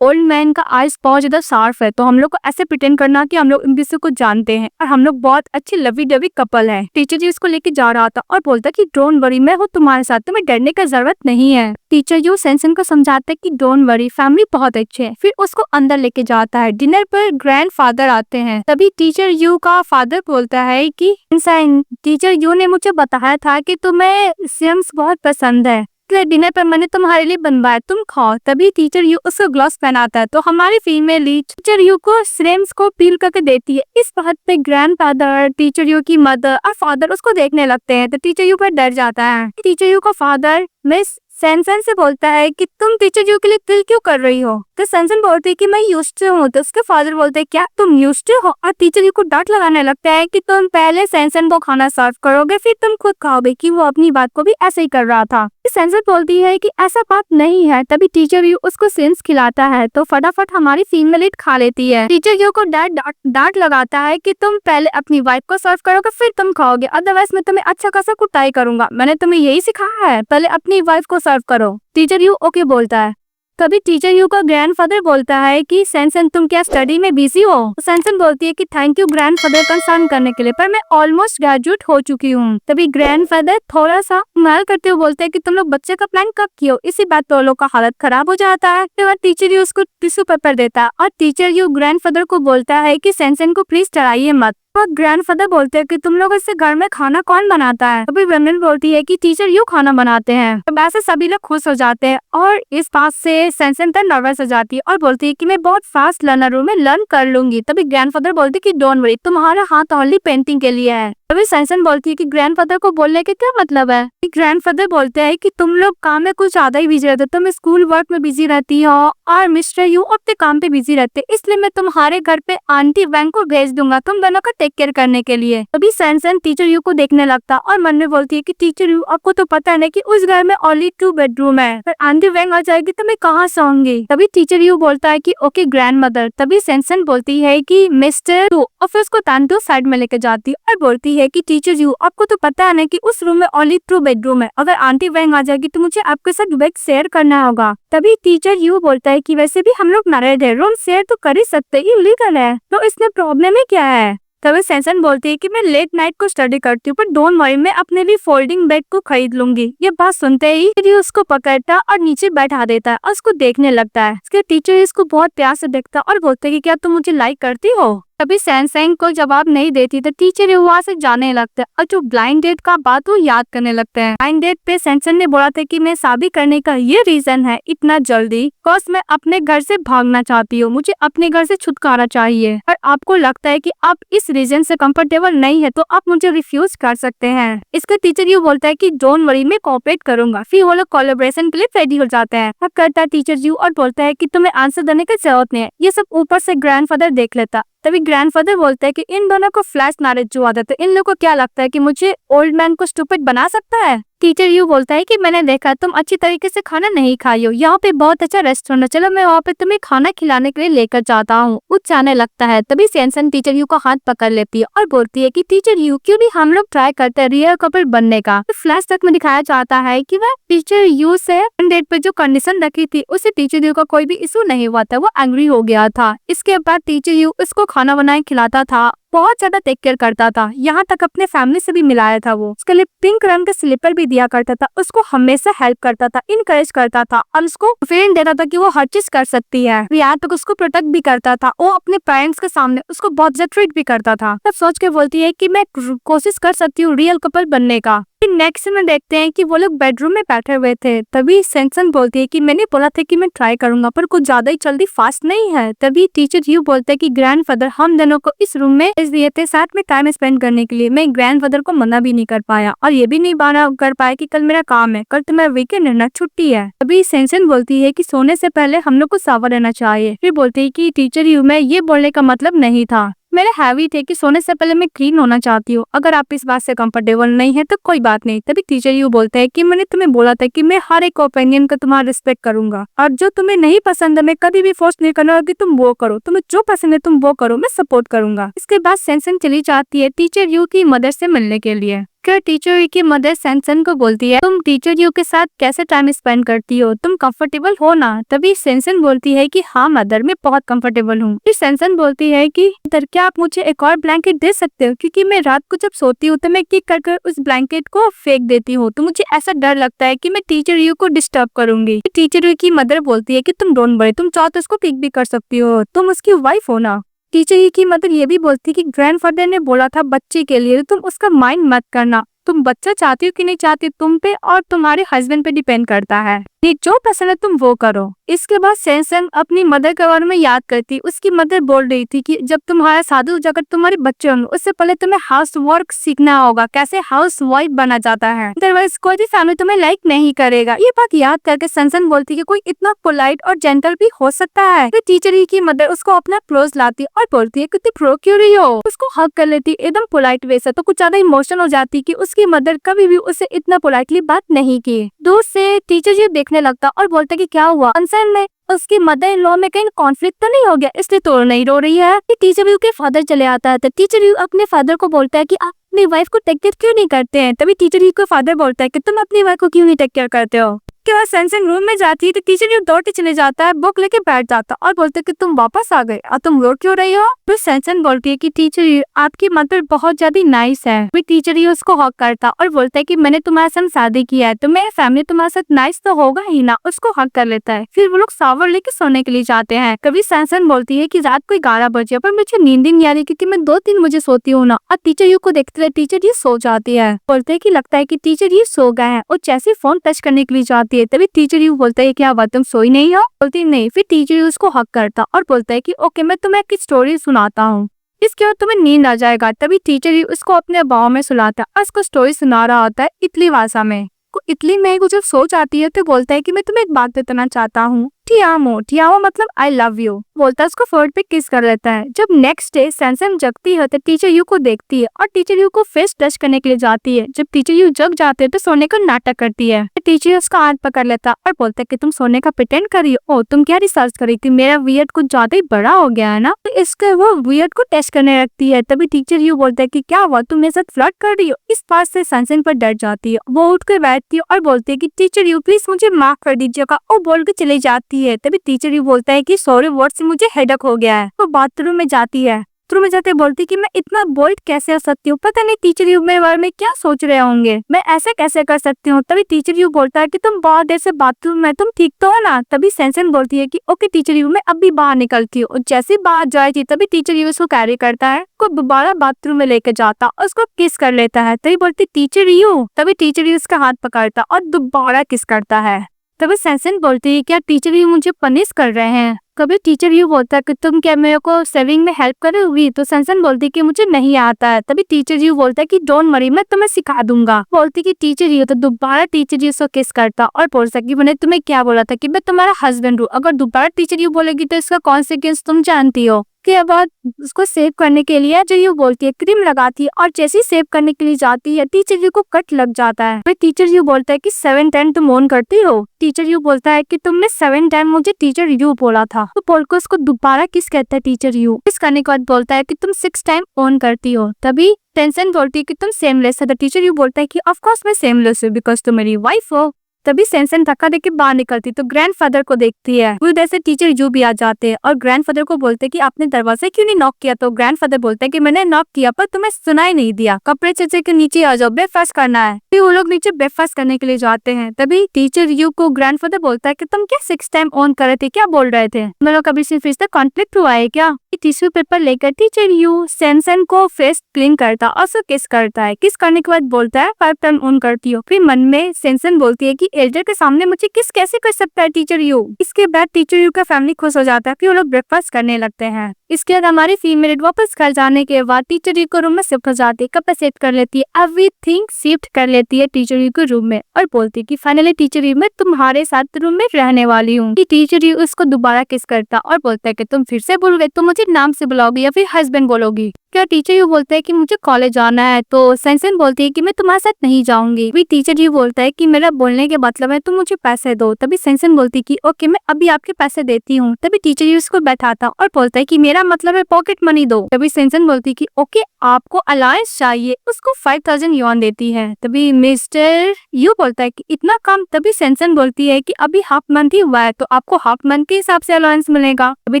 ओल्ड मैन का आइज बहुत ज्यादा शार्प है, तो हम लोग को ऐसे प्रिटेंड करना कि हम लोग एक दूसरे को जानते हैं और हम लोग बहुत अच्छी लवी डवी कपल है। टीचर जी उसको लेके जा रहा था और बोलता कि डोंट वरी, मैं हूँ तुम्हारे साथ, तुम्हें डरने का जरूरत नहीं है। टीचर यू सैनसन को समझाता है कि डोंट वरी, फैमिली बहुत अच्छे है। फिर उसको अंदर लेके जाता है। डिनर पर ग्रैंडफादर आते हैं। तभी टीचर यू का फादर बोलता है कि टीचर यू ने मुझे बताया था कि तुम्हें सिम्स बहुत पसंद है, डिनर पर मैंने तुम्हारे लिए बनवाया, तुम खाओ। तभी टीचर यू उसको ग्लव्स पहनाता है। तो हमारी फीमेल लीड टीचर यू को श्रिम्प्स को पील करके देती है। इस बात पे ग्रैंडफादर, टीचर यू की मदर और फादर उसको देखने लगते हैं। तो टीचर यू पर डर जाता है। टीचर यू का फादर मिस सैनसन से बोलता है कि तुम टीचर यू के लिए दिल क्यों कर रही हो? तो सैनसन बोलती है कि मैं यूज्ड हूँ। तो उसके फादर बोलते हैं क्या तुम यूज्ड हो? और टीचर यू को डांट लगाने लगता है कि तुम पहले सैनसन को खाना सर्व करोगे फिर तुम खुद खाओगे, कि वो अपनी बात को भी ऐसे ही कर रहा था। सैनसन बोलती है कि ऐसा बात नहीं है। तभी टीचर यू उसको सिम्स खिलाता है। तो फटाफट हमारी फीमेल लीड खा लेती है। टीचर यू को डांट लगाता है कि तुम पहले अपनी वाइफ को सर्व करोगे फिर तुम खाओगे, अदरवाइज मैं तुम्हें अच्छा खासा कुटाई करूंगा। मैंने तुम्हें यही सिखाया है, पहले अपनी वाइफ को सर्व करो। टीचर यू ओके बोलता है। तभी टीचर यू का ग्रैंडफादर बोलता है कि सैनसन तुम क्या स्टडी में बिजी हो? सैनसन बोलती है कि थैंक यू ग्रैंडफादर कंसर्न करने के लिए, पर मैं ऑलमोस्ट ग्रेजुएट हो चुकी हूँ। तभी ग्रैंडफादर थोड़ा सा स्माइल करते हुए बोलते हैं कि तुम लोग बच्चे का प्लान कब किए हो? इसी बात पर लोग का हालत खराब हो जाता है। तो टीचर यू उसको टिश्यू पेपर देता है और टीचर यू ग्रैंडफादर को बोलता है कि सैनसन को प्लीज डराइए मत। और ग्रैंडफादर बोलते हैं कि तुम लोग इससे घर में खाना कौन बनाता है? तभी वुमेन बोलती है कि टीचर यू खाना बनाते हैं। तो वैसे सभी लोग खुश हो जाते हैं और इस बात से सैनसन तक नर्वस हो जाती है और बोलती है कि मैं बहुत फास्ट लर्नर हूँ, मैं लर्न कर लूंगी। तभी ग्रैंडफादर बोलते है कि डोंट वरी, तुम्हारा हाथ ओनली पेंटिंग के लिए है। तभी सैनसन बोलती है कि ग्रैंडफादर को बोलने के क्या मतलब है? ग्रैंडफादर बोलते हैं कि तुम लोग काम में कुछ ज्यादा ही बिजी रहते हो, तुम स्कूल वर्क में बिजी रहती हो और मिस्टर यू अपने काम पे बिजी रहते, इसलिए मैं तुम्हारे घर पे आंटी वैंग को भेज दूंगा तुम दोनों का टेक केयर करने के लिए। तभी सैनसन टीचर यू को देखने लगता और मन में बोलती है कि टीचर यू आपको तो पता है कि उस घर में ओनली 2 बेडरूम है, फिर आंटी वैंग आ जाएगी तो मैं कहाँ सोऊंगी? तभी टीचर यू बोलता है कि ओके ग्रैंड मदर। तभी सैनसन बोलती है कि मिस्टर टू और फिर उसको तांतु साइड में लेके जाती है और बोलती है कि टीचर यू आपको तो पता है ना कि उस रूम में ओनली 2 बेडरूम है, अगर आंटी वैंग आ जाएगी तो मुझे आपके साथ बेड शेयर करना होगा। तभी टीचर यू बोलता है कि वैसे भी हम लोग मैरिड है, रूम शेयर तो कर ही सकते, ये लीगल है, तो इसमें प्रॉब्लम है क्या है? तभी सैनसन बोलती है कि मैं लेट नाइट को स्टडी करती हूँ, पर डोंट वरी, मैं अपने लिए फोल्डिंग बेड को खरीद लूंगी। ये बात सुनते ही फिर उसको पकड़ता और नीचे बैठा देता है और उसको देखने लगता है। उसके टीचर इसको बहुत प्यार से देखता और बोलते है कि क्या तुम मुझे लाइक करती हो? तभी सैनसन को जवाब नहीं देती तो टीचर वहाँ से जाने लगता है और जो ब्लाइंड डेट का बात वो याद करने लगते हैं। ब्लाइंड डेट पे सैनसन ने बोला था कि मैं शादी करने का ये रीजन है इतना जल्दी, बिकॉज मैं अपने घर से भागना चाहती हूँ, मुझे अपने घर से छुटकारा चाहिए। और आपको लगता है कि आप इस रीजन से कंफर्टेबल नहीं है तो आप मुझे रिफ्यूज कर सकते हैं। इसका टीचर यू बोलता है कि डोंट वरी, मैं कोऑपरेट करूंगा। फिर वो लोग कोलैबोरेशन के लिए रेडी हो जाते हैं। अब करता है टीचर यू और बोलता है कि तुम्हें आंसर देने की जरूरत नहीं है, ये सब ऊपर से ग्रैंडफादर देख लेता। तभी ग्रैंडफादर बोलता है कि इन दोनों को फ्लैश नॉलेज जो आता है, इन लोगों को क्या लगता है कि मुझे ओल्ड मैन को स्टूपिड बना सकता है? टीचर यू बोलता है कि मैंने देखा तुम अच्छी तरीके से खाना नहीं खाई हो, यहाँ पे बहुत अच्छा रेस्टोरेंट है, चलो मैं वहाँ पे तुम्हें खाना खिलाने के लिए लेकर जाता हूँ। वो जाने लगता है। तभी सैनसन टीचर यू का हाथ पकड़ लेती है और बोलती है कि टीचर यू क्यों नहीं हम लोग ट्राई करते हैं रियल कपल बनने का। तो फ्लैश तक में दिखाया जाता है कि वह टीचर यू से डेट पे जो कंडीशन रखी थी उसे टीचर यू का कोई भी इशू नहीं हुआ था, वो एंग्री हो गया था। इसके बाद टीचर यू उसको खाना बनाए खिलाता था, बहुत ज्यादा टेक केयर करता था, यहाँ तक अपने फैमिली से भी मिलाया था। वो उसके लिए पिंक रंग के स्लीपर भी दिया करता था, उसको हमेशा हेल्प करता था, इनकरेज करता था और उसको फीलिंग देता था कि वो हर चीज कर सकती है। यहाँ तक उसको प्रोटेक्ट भी करता था। वो अपने पेरेंट्स के सामने उसको बहुत ज्यादा ट्रीट भी करता था। तब सोच के बोलती है कि मैं कोशिश कर सकती हूँ रियल कपल बनने का। नेक्स्ट में देखते हैं कि वो लोग बेडरूम में बैठे हुए थे। तभी सैनसन बोलती है कि मैंने बोला था कि मैं ट्राई करूंगा, पर कुछ ज्यादा ही जल्दी फास्ट नहीं है। तभी टीचर यू बोलते हैं कि ग्रैंडफादर हम दोनों को इस रूम में भेज दिए थे साथ में टाइम स्पेंड करने के लिए, मैं ग्रैंडफादर को मना भी नहीं कर पाया और ये भी नहीं मना कर पाया कि कल मेरा काम है, कल तुम्हारा वीकेंड है ना, छुट्टी है। तभी सैनसन बोलती है कि सोने से पहले हम लोग को सावर रहना चाहिए। फिर बोलती है कि टीचर यू में ये बोलने का मतलब नहीं था, मेरे हैवी थे कि सोने से पहले मैं क्लीन होना चाहती हूँ। अगर आप इस बात से कंफर्टेबल नहीं है तो कोई बात नहीं। तभी टीचर यू बोलता है कि मैंने तुम्हें बोला था कि मैं हर एक ओपिनियन का तुम्हारा रिस्पेक्ट करूंगा, और जो तुम्हें नहीं पसंद है मैं कभी भी फोर्स नहीं करना कि तुम वो करो। तुम्हें जो पसंद है तुम वो करो, मैं सपोर्ट करूंगा। इसके बाद सैनसन चली जाती है टीचर यू की मदर से मिलने के लिए। फिर टीचर यू की मदर सैनसन को बोलती है, तुम टीचर यू के साथ कैसे टाइम स्पेंड करती हो, तुम कंफर्टेबल हो ना? तभी सैनसन बोलती है कि हाँ मदर, मैं बहुत कंफर्टेबल हूँ। फिर सैनसन बोलती है कि मदर क्या आप मुझे एक और ब्लैंकेट दे सकते हो, क्योंकि मैं रात को जब सोती हूँ तो मैं किक कर उस ब्लैंकेट को फेंक देती हूँ, तो मुझे ऐसा डर लगता है कि मैं टीचर यू को डिस्टर्ब करूंगी। टीचर यू की मदर बोलती है कि तुम डोंट वरी, तुम चाहो तो उसको किक भी कर सकती हो, तुम उसकी वाइफ हो ना। टीचर यू की मदर ये भी बोलती कि ग्रैंडफादर ने बोला था बच्चे के लिए, तुम उसका माइंड मत करना, तुम बच्चा चाहती हो कि नहीं चाहती तुम पे और तुम्हारे हस्बैंड पे डिपेंड करता है, जो पसंद है तुम वो करो। इसके बाद सैनसन अपनी मदर के बारे में याद करती। उसकी मदर बोल रही थी कि जब तुम्हारा शादी हो जाकर तुम्हारे बच्चे होंगे उससे पहले तुम्हें हाउस वर्क सीखना होगा, कैसे हाउस वाइफ बना जाता है, अदरवाइज कोई भी फैमिली तुम्हें लाइक नहीं करेगा। ये बात याद करके सैनसन बोलती कि कोई इतना पोलाइट और जेंटल भी हो सकता है। फिर टीचर ही की मदर उसको अपना क्लोज लाती और बोलती है कि तुम रो क्यों रही हो, उसको हक कर लेती एकदम पोलाइट वे से। तो कुछ ज्यादा इमोशनल हो जाती कि उसकी मदर कभी भी उसे इतना पोलाइटली बात नहीं की। दूर से टीचर जी देखने लगता और बोलता कि क्या हुआ, कंसर्न में उसकी मदर इन लॉ में कहीं कॉन्फ्लिक्ट तो नहीं हो गया इसलिए तो नहीं रो रही है। टीचर यू के फादर चले आता है तो टीचर यू अपने फादर को बोलता है कि आप अपनी वाइफ को टेक केयर क्यों नहीं करते हैं। तभी टीचर यू के फादर बोलता है कि तुम अपनी वाइफ को क्यों नहीं टेक केयर करते हो। के बाद सैनसन रूम में जाती है तो टीचर यू दौड़ते चले जाता है, बुक लेके बैठ जाता और बोलते कि तुम वापस आ गए और तुम रो क्यों रही हो। फिर सैनसन बोलती है कि टीचर यू आपकी मदर बहुत ज्यादा नाइस है। फिर टीचर यू उसको हक करता और बोलता है कि मैंने तुम्हारे साथ शादी किया है तो मेरी फैमिली तुम्हारे साथ नाइस तो होगा ही ना, उसको हक कर लेता है। फिर वो लोग शावर लेके सोने के लिए जाते हैं। कभी सैनसन बोलती है कि रात को 11 बजे पर मुझे नींद ही नहीं आ रही क्योंकि मैं 2-3 बजे सोती हूँ ना। और टीचर यू को देखते हुए टीचर यू सो जाती है। बोलते है कि लगता है कि टीचर यू सो गए हैं और जैसे फोन टच करने के लिए जाती है तभी टीचर यू बोलता है क्या बात तुम सोई नहीं हो। बोलती नहीं। फिर टीचर यू उसको हक करता और बोलता है कि ओके मैं तुम्हें एक स्टोरी सुनाता हूँ, इसके बाद तुम्हें नींद आ जाएगा। तभी टीचर यू उसको अपने बाहों में सुलाता और उसको स्टोरी सुना रहा होता है इटली भाषा में। इटली में वो जब सो जाती है तो बोलता है कि मैं तुम्हें एक बात बताना चाहता हूँ, टियामो। टियामो मतलब आई लव यू बोलता है, उसको फोर्ट पे किस कर लेता है। जब नेक्स्ट डे सैनसन जगती है तो टीचर यू को देखती है और टीचर यू को फेस टच करने के लिए जाती है। जब टीचर यू जग जाते हैं तो सोने का नाटक करती है। टीचर उसका हाथ पकड़ लेता और बोलता है कि तुम सोने का प्रिटेंड कर रही हो, तुम क्या रिसर्च कर रही थी, मेरा वियर्ड कुछ ज्यादा ही बड़ा हो गया है ना। तो इसके वो वियर्ड को टेस्ट करने लगती है। तभी टीचर यू बोलता है कि क्या हुआ, तुम मेरे साथ फ्लर्ट कर रही हो। इस बात से सैनसन पर डर जाती है। वो उठ कर बैठती है और बोलती है कि टीचर यू प्लीज मुझे माफ कर दीजिएगा, और बोल के चली जाती है। तभी टीचर यू बोलता है कि सॉरी वर्ड से मुझे हेडेक हो गया है। वो बाथरूम में जाती है। बाथरूम में जाते बोलती कि मैं इतना बोल्ड कैसे हो सकती हूँ, पता नहीं टीचर यू मेरे बारे में क्या सोच रहे होंगे, मैं ऐसे कैसे कर सकती हूँ। तभी टीचर यू बोलता है कि तुम बहुत देर से बाथरूम में, तुम ठीक तो हो ना। तभी सैनसन बोलती है कि ओके टीचर यू मैं अभी बाहर निकलती हूँ। जैसे बाहर जाएगी तभी टीचर यू उसको कैरी करता है, को दोबारा बाथरूम में लेकर जाता और उसको किस कर लेता है। तभी बोलती टीचर यू, तभी टीचर यू उसका हाथ पकड़ता और दोबारा किस करता है। तभी सैनसन बोलती है क्या टीचर यू मुझे पनिश कर रहे हैं। कभी टीचर यू बोलता है कि तुम क्या मेरे को सेविंग में हेल्प करोगी। तो सैनसन बोलती कि मुझे नहीं आता है। तभी टीचर यू बोलता है कि डोंट वरी मैं तुम्हें सिखा दूंगा। बोलती कि टीचर यू, तो दोबारा टीचर यू उसको किस करता और बोलता कि मैंने तुम्हें क्या बोला था कि मैं तुम्हारा हस्बैंड हूँ। अगर दोबारा टीचर यू बोलेगी तो इसका कॉन्सिक्वेंस तुम जानती हो। के बाद उसको सेव करने के लिए जो यू बोलती है क्रीम लगाती है और जैसे ही सेव करने के लिए जाती है टीचर यू को कट लग जाता है। फिर टीचर यू बोलता है कि 7 टाइम तुम ऑन करती हो। टीचर यू बोलता है कि तुमने 7 टाइम मुझे टीचर यू बोला था। तो बोल को उसको दोबारा किस कहता है टीचर यू। किस करने के बाद बोलता है कि तुम 6 टाइम ऑन करती हो। तभी टेंशन बोलती है कि तुम सेमलेस है। तो टीचर यू बोलता है कि ऑफ कोर्स मैं सेमलेस हूँ बिकॉज तुम मेरी वाइफ हो। तभी सैनसन धक्का देके बाहर निकलती तो ग्रैंडफादर को देखती है। उधर से टीचर यू भी आ जाते हैं और ग्रैंडफादर को बोलते कि आपने दरवाजा क्यों नहीं नॉक किया। तो ग्रैंडफादर बोलते हैं कि मैंने नॉक किया पर तुम्हें सुनाई नहीं दिया, कपड़े चचे के नीचे आ जाओ, ब्रेकफास्ट करना है। फिर वो लोग नीचे ब्रेकफास्ट करने के लिए जाते हैं। तभी टीचर यू को ग्रैंडफादर बोलता है कि तुम क्या 6 टाइम ऑन कर रहे थे, क्या बोल रहे थे, तुम लोग कभी सिर्फ इससे कॉन्फ्लिक्ट हुआ है क्या। टिश्यू पेपर लेकर टीचर यू सैनसन को फेस क्लीन करता और उसको किस करता है। किस करने के बाद बोलता है 5 टाइम ऑन करती हो। फिर मन में सैनसन बोलती है कि एल्डर के सामने मुझे किस कैसे कर सकता है टीचर यू। इसके बाद टीचर यू का फैमिली खुश हो जाता है। फिर वो लोग ब्रेकफास्ट करने लगते हैं। इसके बाद हमारी फीमेल वापस घर जाने के बाद टीचर यू को रूम में शिफ्ट हो जाती है, कपड़े सेट कर लेती है, एवरीथिंग शिफ्ट कर लेती है टीचर यू को रूम में और बोलती है कि फाइनली टीचर यू मैं तुम्हारे साथ रूम में रहने वाली हूँ। कि टीचर यू उसको दोबारा किस करता और बोलता है कि तुम फिर से भूल गए, तुम मुझे नाम से बुलाओगी या फिर हस्बैंड बोलोगी क्या? टीचर यू बोलता है कि मुझे कॉलेज जाना है, तो सेंसन बोलती है कि मैं तुम्हारे साथ नहीं जाऊंगी। भी टीचर यू बोलता है कि मेरा बोलने के मतलब है तुम मुझे पैसे दो। तभी सेंसन बोलती है कि ओके मैं अभी आपके पैसे देती हूँ। तभी टीचर यू उसको बैठाता और बोलता है कि मेरा मतलब है पॉकेट मनी दो। तभी सेंसन बोलती है कि ओके आपको अलायंस चाहिए, उसको 5000 युआन देती है। तभी मिस्टर यू बोलता है कि इतना कम। तभी सेंसन बोलती है कि अभी हाफ मंथ ही हुआ है तो आपको हाफ मंथ के हिसाब से अलायंस मिलेगा। तभी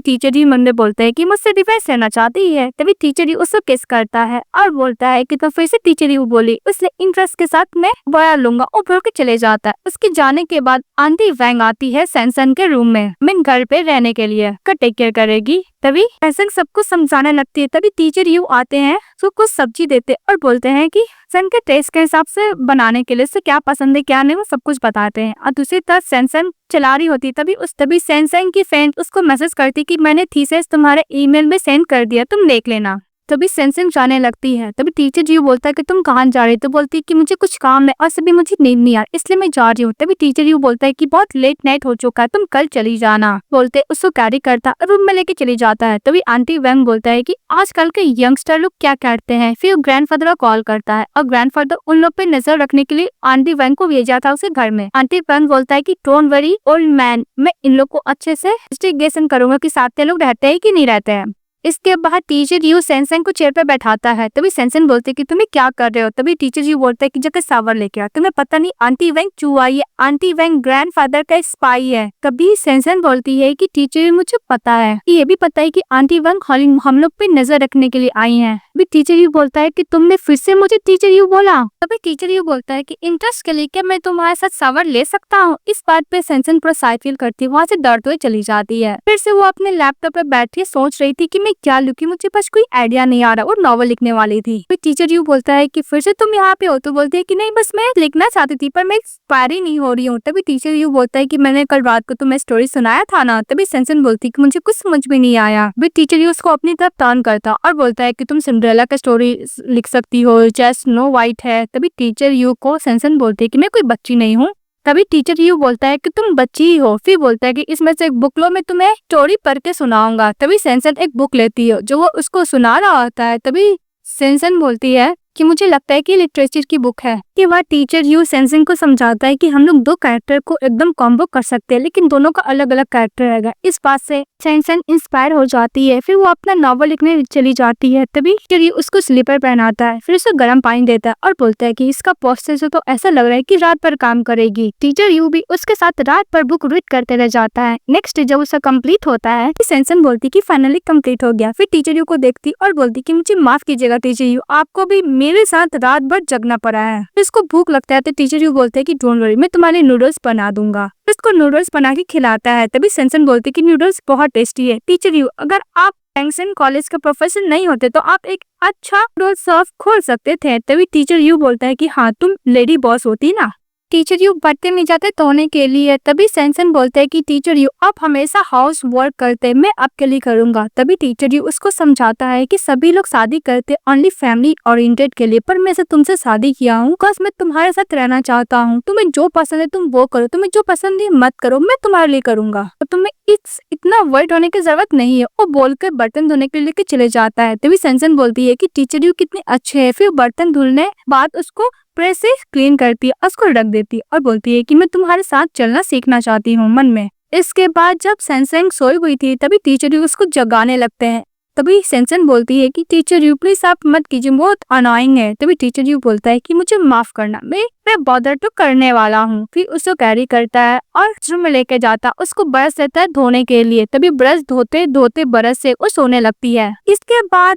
टीचर यू मन में बोलता है कि मुझसे डिफेंस रहना चाहती है। तभी टीचर यू उसको किस करता है और बोलता है कि तो फिर से टीचर यू बोली उसने इंटरेस्ट के साथ मैं बया लूंगा और भर के चले जाता है। उसके जाने के बाद आंटी वैंग आती है सेंसन के रूम में मैं घर पे रहने के लिए का टेक केयर करेगी। तभी सेंसन सबको समझाने लगती है। तभी टीचर यू आते हैं तो कुछ सब्जी देते और बोलते हैं कि सन के टेस्ट के हिसाब से बनाने के लिए उससे क्या पसंद है क्या नहीं वो सब कुछ बताते हैं। और दूसरी तरफ सेंसन चला रही होती तभी सेंसन की फ्रेंड उसको मैसेज करती कि मैंने थीसिस तुम्हारे ईमेल में सेंड कर दिया, तुम देख लेना। तभी सेंसन जाने लगती है। तभी टीचर यू बोलता है कि तुम कहाँ जा रही हो? तो बोलती है कि मुझे कुछ काम है और सभी मुझे नींद नहीं आ रही इसलिए मैं जा रही हूँ। तभी टीचर यू बोलता है कि बहुत लेट नाइट हो चुका है, तुम कल चली जाना। बोलते उसको कैरी करता रूम में लेके चली जाता है। तभी आंटी वैंग बोलता है कि आजकल के यंगस्टर लोग क्या करते हैं। फिर ग्रैंडफादर को कॉल करता है और ग्रैंडफादर उन लोग पे नजर रखने के लिए आंटी वैंग को भेजा था उसे घर में। आंटी वैंग बोलता है कि डोंट वरी ओल्ड मैन, मैं इन लोग को अच्छे से इन्वेस्टिगेशन करूंगा कि साथ में लोग रहते हैं कि नहीं रहते हैं। इसके बाद टीचर यू सेंसन को चेयर पे बैठाता है। तभी सेंसन बोलते है कि तुम्हें क्या कर रहे हो? तभी टीचर यू बोलता है कि जाकर सावर लेके आ, तुम्हें पता नहीं आंटी वैंग चू आई है, आंटी वैंग ग्रैंडफादर का स्पाई है। तभी सेंसन बोलती है कि टीचर मुझे पता है, ये भी पता है कि आंटी वैंग हम लोग पे नजर रखने के लिए आई है। अभी टीचर यू बोलता है कि तुमने फिर से मुझे टीचर यू बोला। तभी टीचर यू बोलता है कि इंटरेस्ट के लिए क्या मैं तुम्हारे साथ सावर ले सकता हूँ? इस बात पे सेंसन पूरा साइड फील करती है, वहाँ से डरते हुए चली जाती है। फिर से वो अपने लैपटॉप पे बैठी सोच रही थी कि मैं क्या लिखूं, मुझे बस कोई आइडिया नहीं आ रहा और नॉवल लिखने वाली थी। फिर टीचर यू बोलता है कि फिर से तुम यहाँ पे हो? तो बोलती है कि नहीं बस मैं लिखना चाहती थी पर मैं एक्सपायर ही नहीं हो रही हूँ। तभी टीचर यू बोलता है कि मैंने कल रात को तुम्हें स्टोरी सुनाया था ना। तभी सेंसन बोलती है कि मुझे कुछ समझ में नहीं आया। फिर टीचर यू उसको अपनी तरफ टर्न करता और बोलता है कि तुम सिंड्रेला का स्टोरी लिख सकती हो, जैसे स्नो वाइट है। तभी टीचर यू को सेंसन बोलती है कि मैं कोई बच्ची नहीं हूँ। तभी टीचर यू बोलता है कि तुम बच्ची ही हो। फिर बोलता है कि इसमें से एक बुक लो, मैं तुम्हें स्टोरी पढ़ के सुनाऊंगा। तभी सेंसन एक बुक लेती है जो वो उसको सुना रहा होता है। तभी सेंसन बोलती है कि मुझे लगता है कि लिटरेचर की बुक है। कि वह टीचर यू सेंसन को समझाता है कि हम लोग दो कैरेक्टर को एकदम कॉम्बो कर सकते हैं लेकिन दोनों का अलग अलग कैरेक्टर रहेगा। इस बात से सेंसन इंस्पायर हो जाती है। फिर वो अपना नॉवल लिखने चली जाती है। तभी टीचर यू उसको स्लीपर पहनाता है, फिर उसे गर्म पानी देता है और बोलता है कि इसका पोस्टर से तो ऐसा लग रहा है कि रात भर काम करेगी। टीचर यू भी उसके साथ रात भर बुक रीड करते रह जाता है। नेक्स्ट डे जब उसका कंप्लीट होता है सेंसन बोलती कि फाइनली कंप्लीट हो गया। फिर टीचर यू को देखती और बोलती कि मुझे माफ कीजिएगा टीचर यू, आपको भी मेरे साथ रात भर जगना पड़ा है। इसको भूख लगता है तो टीचर यू बोलते हैं कि डोंट वरी, मैं तुम्हारे नूडल्स बना दूंगा। इसको नूडल्स बना के खिलाता है। तभी सेंसन बोलते कि नूडल्स बहुत टेस्टी है। टीचर यू अगर आप टैंगसन कॉलेज का प्रोफेसर नहीं होते तो आप एक अच्छा नूडल शॉप खोल सकते थे। तभी टीचर यू बोलता है कि हाँ तुम लेडी बॉस होती ना। टीचर यू बर्तन में जाते धोने के लिए। तभी सेंसन बोलते है कि टीचर यू आप हमेशा हाउस वर्क करते, मैं आपके लिए करूंगा। तभी टीचर यू उसको समझाता है कि सभी लोग शादी करते ओनली फैमिली ओरिएंटेड के लिए, पर मैं से तुमसे शादी किया हूँ बिकॉज मैं तुम्हारे साथ रहना चाहता हूँ। तुम्हें जो पसंद है तुम वो करो, तुम्हें जो पसंद है मत करो, मैं तुम्हारे लिए करूंगा। तो तुम्हें इतना वर्ड होने की जरूरत नहीं है। वो बोलकर बर्तन धोने के लिए चले जाता है। तभी सेंसन बोलती है कि टीचर यू कितने अच्छे है। फिर बर्तन धुलने बाद उसको प्रेस से क्लीन करती है, उसको रख देती है और बोलती है कि मैं तुम्हारे साथ चलना सीखना चाहती हूँ मन में। इसके बाद जब सेंसन सोई हुई थी तभी टीचर यू उसको जगाने लगते हैं। तभी सेंसन बोलती है कि टीचर यू प्लीज आप मत कीजिए, बहुत अनोइंग है। तभी टीचर यू बोलता है कि मुझे माफ करना, मैं बॉदर तो करने वाला हूँ। फिर उसको कैरी करता है और रूम में लेके जाता, उसको ब्रश देता है धोने के लिए। तभी ब्रश धोते धोते ब्रश से वो सोने लगती है। इसके बाद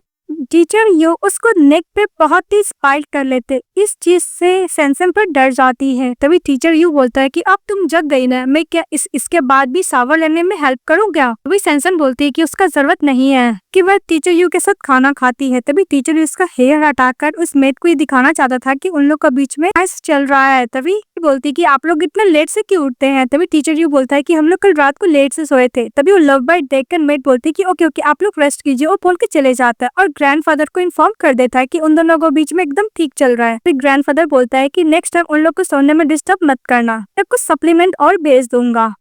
टीचर यू उसको नेक पे बहुत ही स्पाइट कर लेते। इस चीज से सेंसन पर डर जाती है। तभी टीचर यू बोलता है कि अब तुम जग गई ना, मैं क्या इसके बाद भी शावर लेने में हेल्प करूँ क्या? तभी सेंसन बोलती है कि उसका जरूरत नहीं है कि वह टीचर यू के साथ खाना खाती है। तभी टीचर यू उसका हेयर हटाकर उस मेड को ये दिखाना चाहता था कि उन लोग के बीच में ऐसा चल रहा है। तभी बोलती है कि आप लोग इतना लेट से क्यों उठते हैं? तभी टीचर यू बोलता है कि हम लोग कल रात को लेट से सोए थे। तभी वो लव बाइट देखकर मेड बोलती है कि ओके ओके आप लोग रेस्ट कीजिए, और बोल के चले जाता है और ग्रैंडफादर को इन्फॉर्म कर देता है कि उन दोनों के बीच में एकदम ठीक चल रहा है। फिर ग्रैंडफादर बोलता है कि नेक्स्ट टाइम उन लोग को सोने में डिस्टर्ब मत करना, मैं कुछ सप्लीमेंट और भेज दूंगा।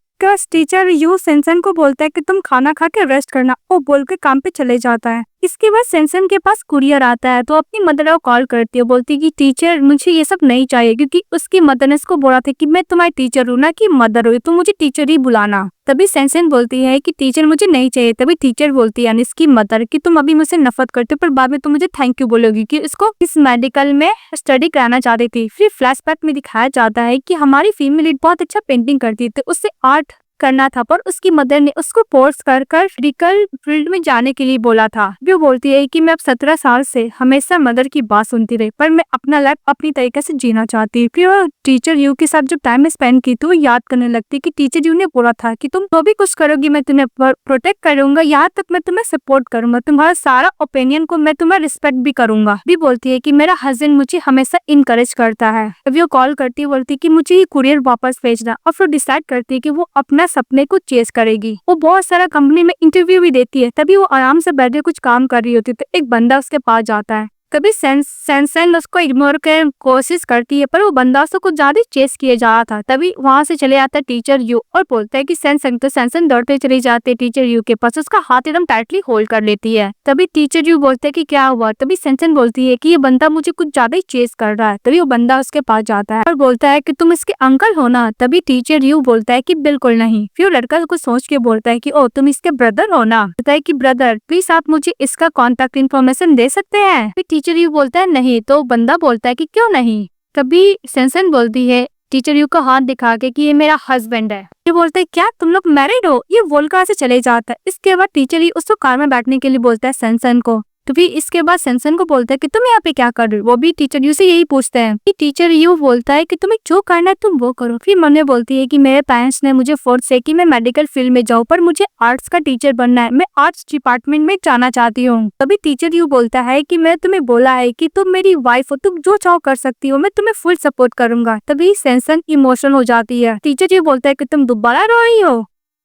टीचर यू सेंसन को बोलता है कि तुम खाना खा के रेस्ट करना, वो बोल के काम पे चले जाता है। इसके बाद सेंसन के पास कुरियर आता है तो अपनी मदर को कॉल करती है, बोलती है कि टीचर मुझे ये सब नहीं चाहिए, क्योंकि उसकी मदर ने इसको बोला था कि मैं तुम्हारी टीचर हूँ ना कि मदर हो, तो मुझे टीचर ही बुलाना। तभी सेंसन बोलती है कि टीचर मुझे नहीं चाहिए। तभी टीचर बोलती है यानी इसकी मदर कि तुम अभी मुझसे नफरत करते हो पर बाद में तुम मुझे थैंक यू बोलोगी कि इसको इस मेडिकल में स्टडी कराना चाहती थी। फिर फ्लैशबैक में दिखाया जाता है कि हमारी फीमेल लीड बहुत अच्छा पेंटिंग करती थी, उससे आर्ट करना था पर उसकी मदर ने उसको फोर्स कर मेडिकल फील्ड में जाने के लिए बोला था। वो बोलती है कि मैं अब 17 साल से हमेशा मदर की बात सुनती रही, पर मैं अपना लाइफ अपनी तरीके से जीना चाहती। फिर वो टीचर यू के साथ जब टाइम स्पेंड की तो याद करने लगती कि टीचर यू ने बोला था कि तुम जो भी कुछ करोगी मैं तुम्हें प्रोटेक्ट करूंगा, यहाँ तक मैं तुम्हें सपोर्ट करूंगा, तुम्हारा सारा ओपिनियन को मैं तुम्हें रिस्पेक्ट भी करूंगा। भी बोलती है कि मेरा हस्बैंड मुझे हमेशा इनकरेज करता है। अभी वो कॉल करती है, बोलती कि मुझे ये कुरियर वापस भेजना, और फिर डिसाइड करती है कि वो अपना सपने को चेस करेगी। वो बहुत सारा कंपनी में इंटरव्यू भी देती है। तभी वो आराम से बैठे कुछ काम कर रही होती है तो एक बंदा उसके पास जाता है। तभी सेंसन उसको इग्नोर कर कोशिश करती है पर वो बंदा उसको कुछ ज्यादा चेस किए जा रहा था। तभी वहां से चले आता है टीचर यू और बोलता है कि सेंसन, तो सेंसन दौड़ते चली जाती है टीचर यू के पास, उसका हाथ एकदम टाइटली होल्ड कर लेती है। तभी टीचर यू बोलते है कि क्या हुआ? तभी सेंसन बोलती है कि ये बंदा मुझे कुछ ज्यादा ही चेस कर रहा है। तभी वो बंदा उसके पास जाता है और बोलता है कि तुम इसके अंकल हो ना? तभी टीचर यू बोलता है कि बिल्कुल नहीं। फिर लड़का को सोच के बोलता है कि ओ तुम इसके ब्रदर हो ना? बोलता है कि ब्रदर प्लीज आप मुझे इसका कॉन्टेक्ट इन्फॉर्मेशन दे सकते हैं? टीचर यू बोलता है नहीं। तो बंदा बोलता है कि क्यों नहीं? तभी सेंसन बोलती है टीचर यू का हाथ दिखा के कि ये मेरा हस्बैंड है। ये बोलते है क्या तुम लोग मैरिड हो? ये बोलकर से चले जाता है। इसके बाद टीचर यू उसको कार में बैठने के लिए बोलता है सेंसन को। तो फिर इसके बाद सेंसन को बोलता है कि तुम यहाँ पे क्या कर रहे हो? वो भी टीचर यू से यही पूछते हैं कि टीचर यू बोलता है कि तुम्हें जो करना है तुम वो करो। फिर मने बोलती है कि मेरे पेरेंट्स ने मुझे फोर्स से कि मैं मेडिकल फील्ड में जाऊँ, पर मुझे आर्ट्स का टीचर बनना है, मैं आर्ट्स डिपार्टमेंट में जाना चाहती हूँ। तभी टीचर यू बोलता है कि मैं तुम्हें बोला है कि तुम मेरी वाइफ हो, तुम जो चाहो कर सकती हो, मैं तुम्हें फुल सपोर्ट करूंगा। तभी सेंसन इमोशनल हो जाती है। टीचर यू बोलता है कि तुम दोबारा रो रही हो?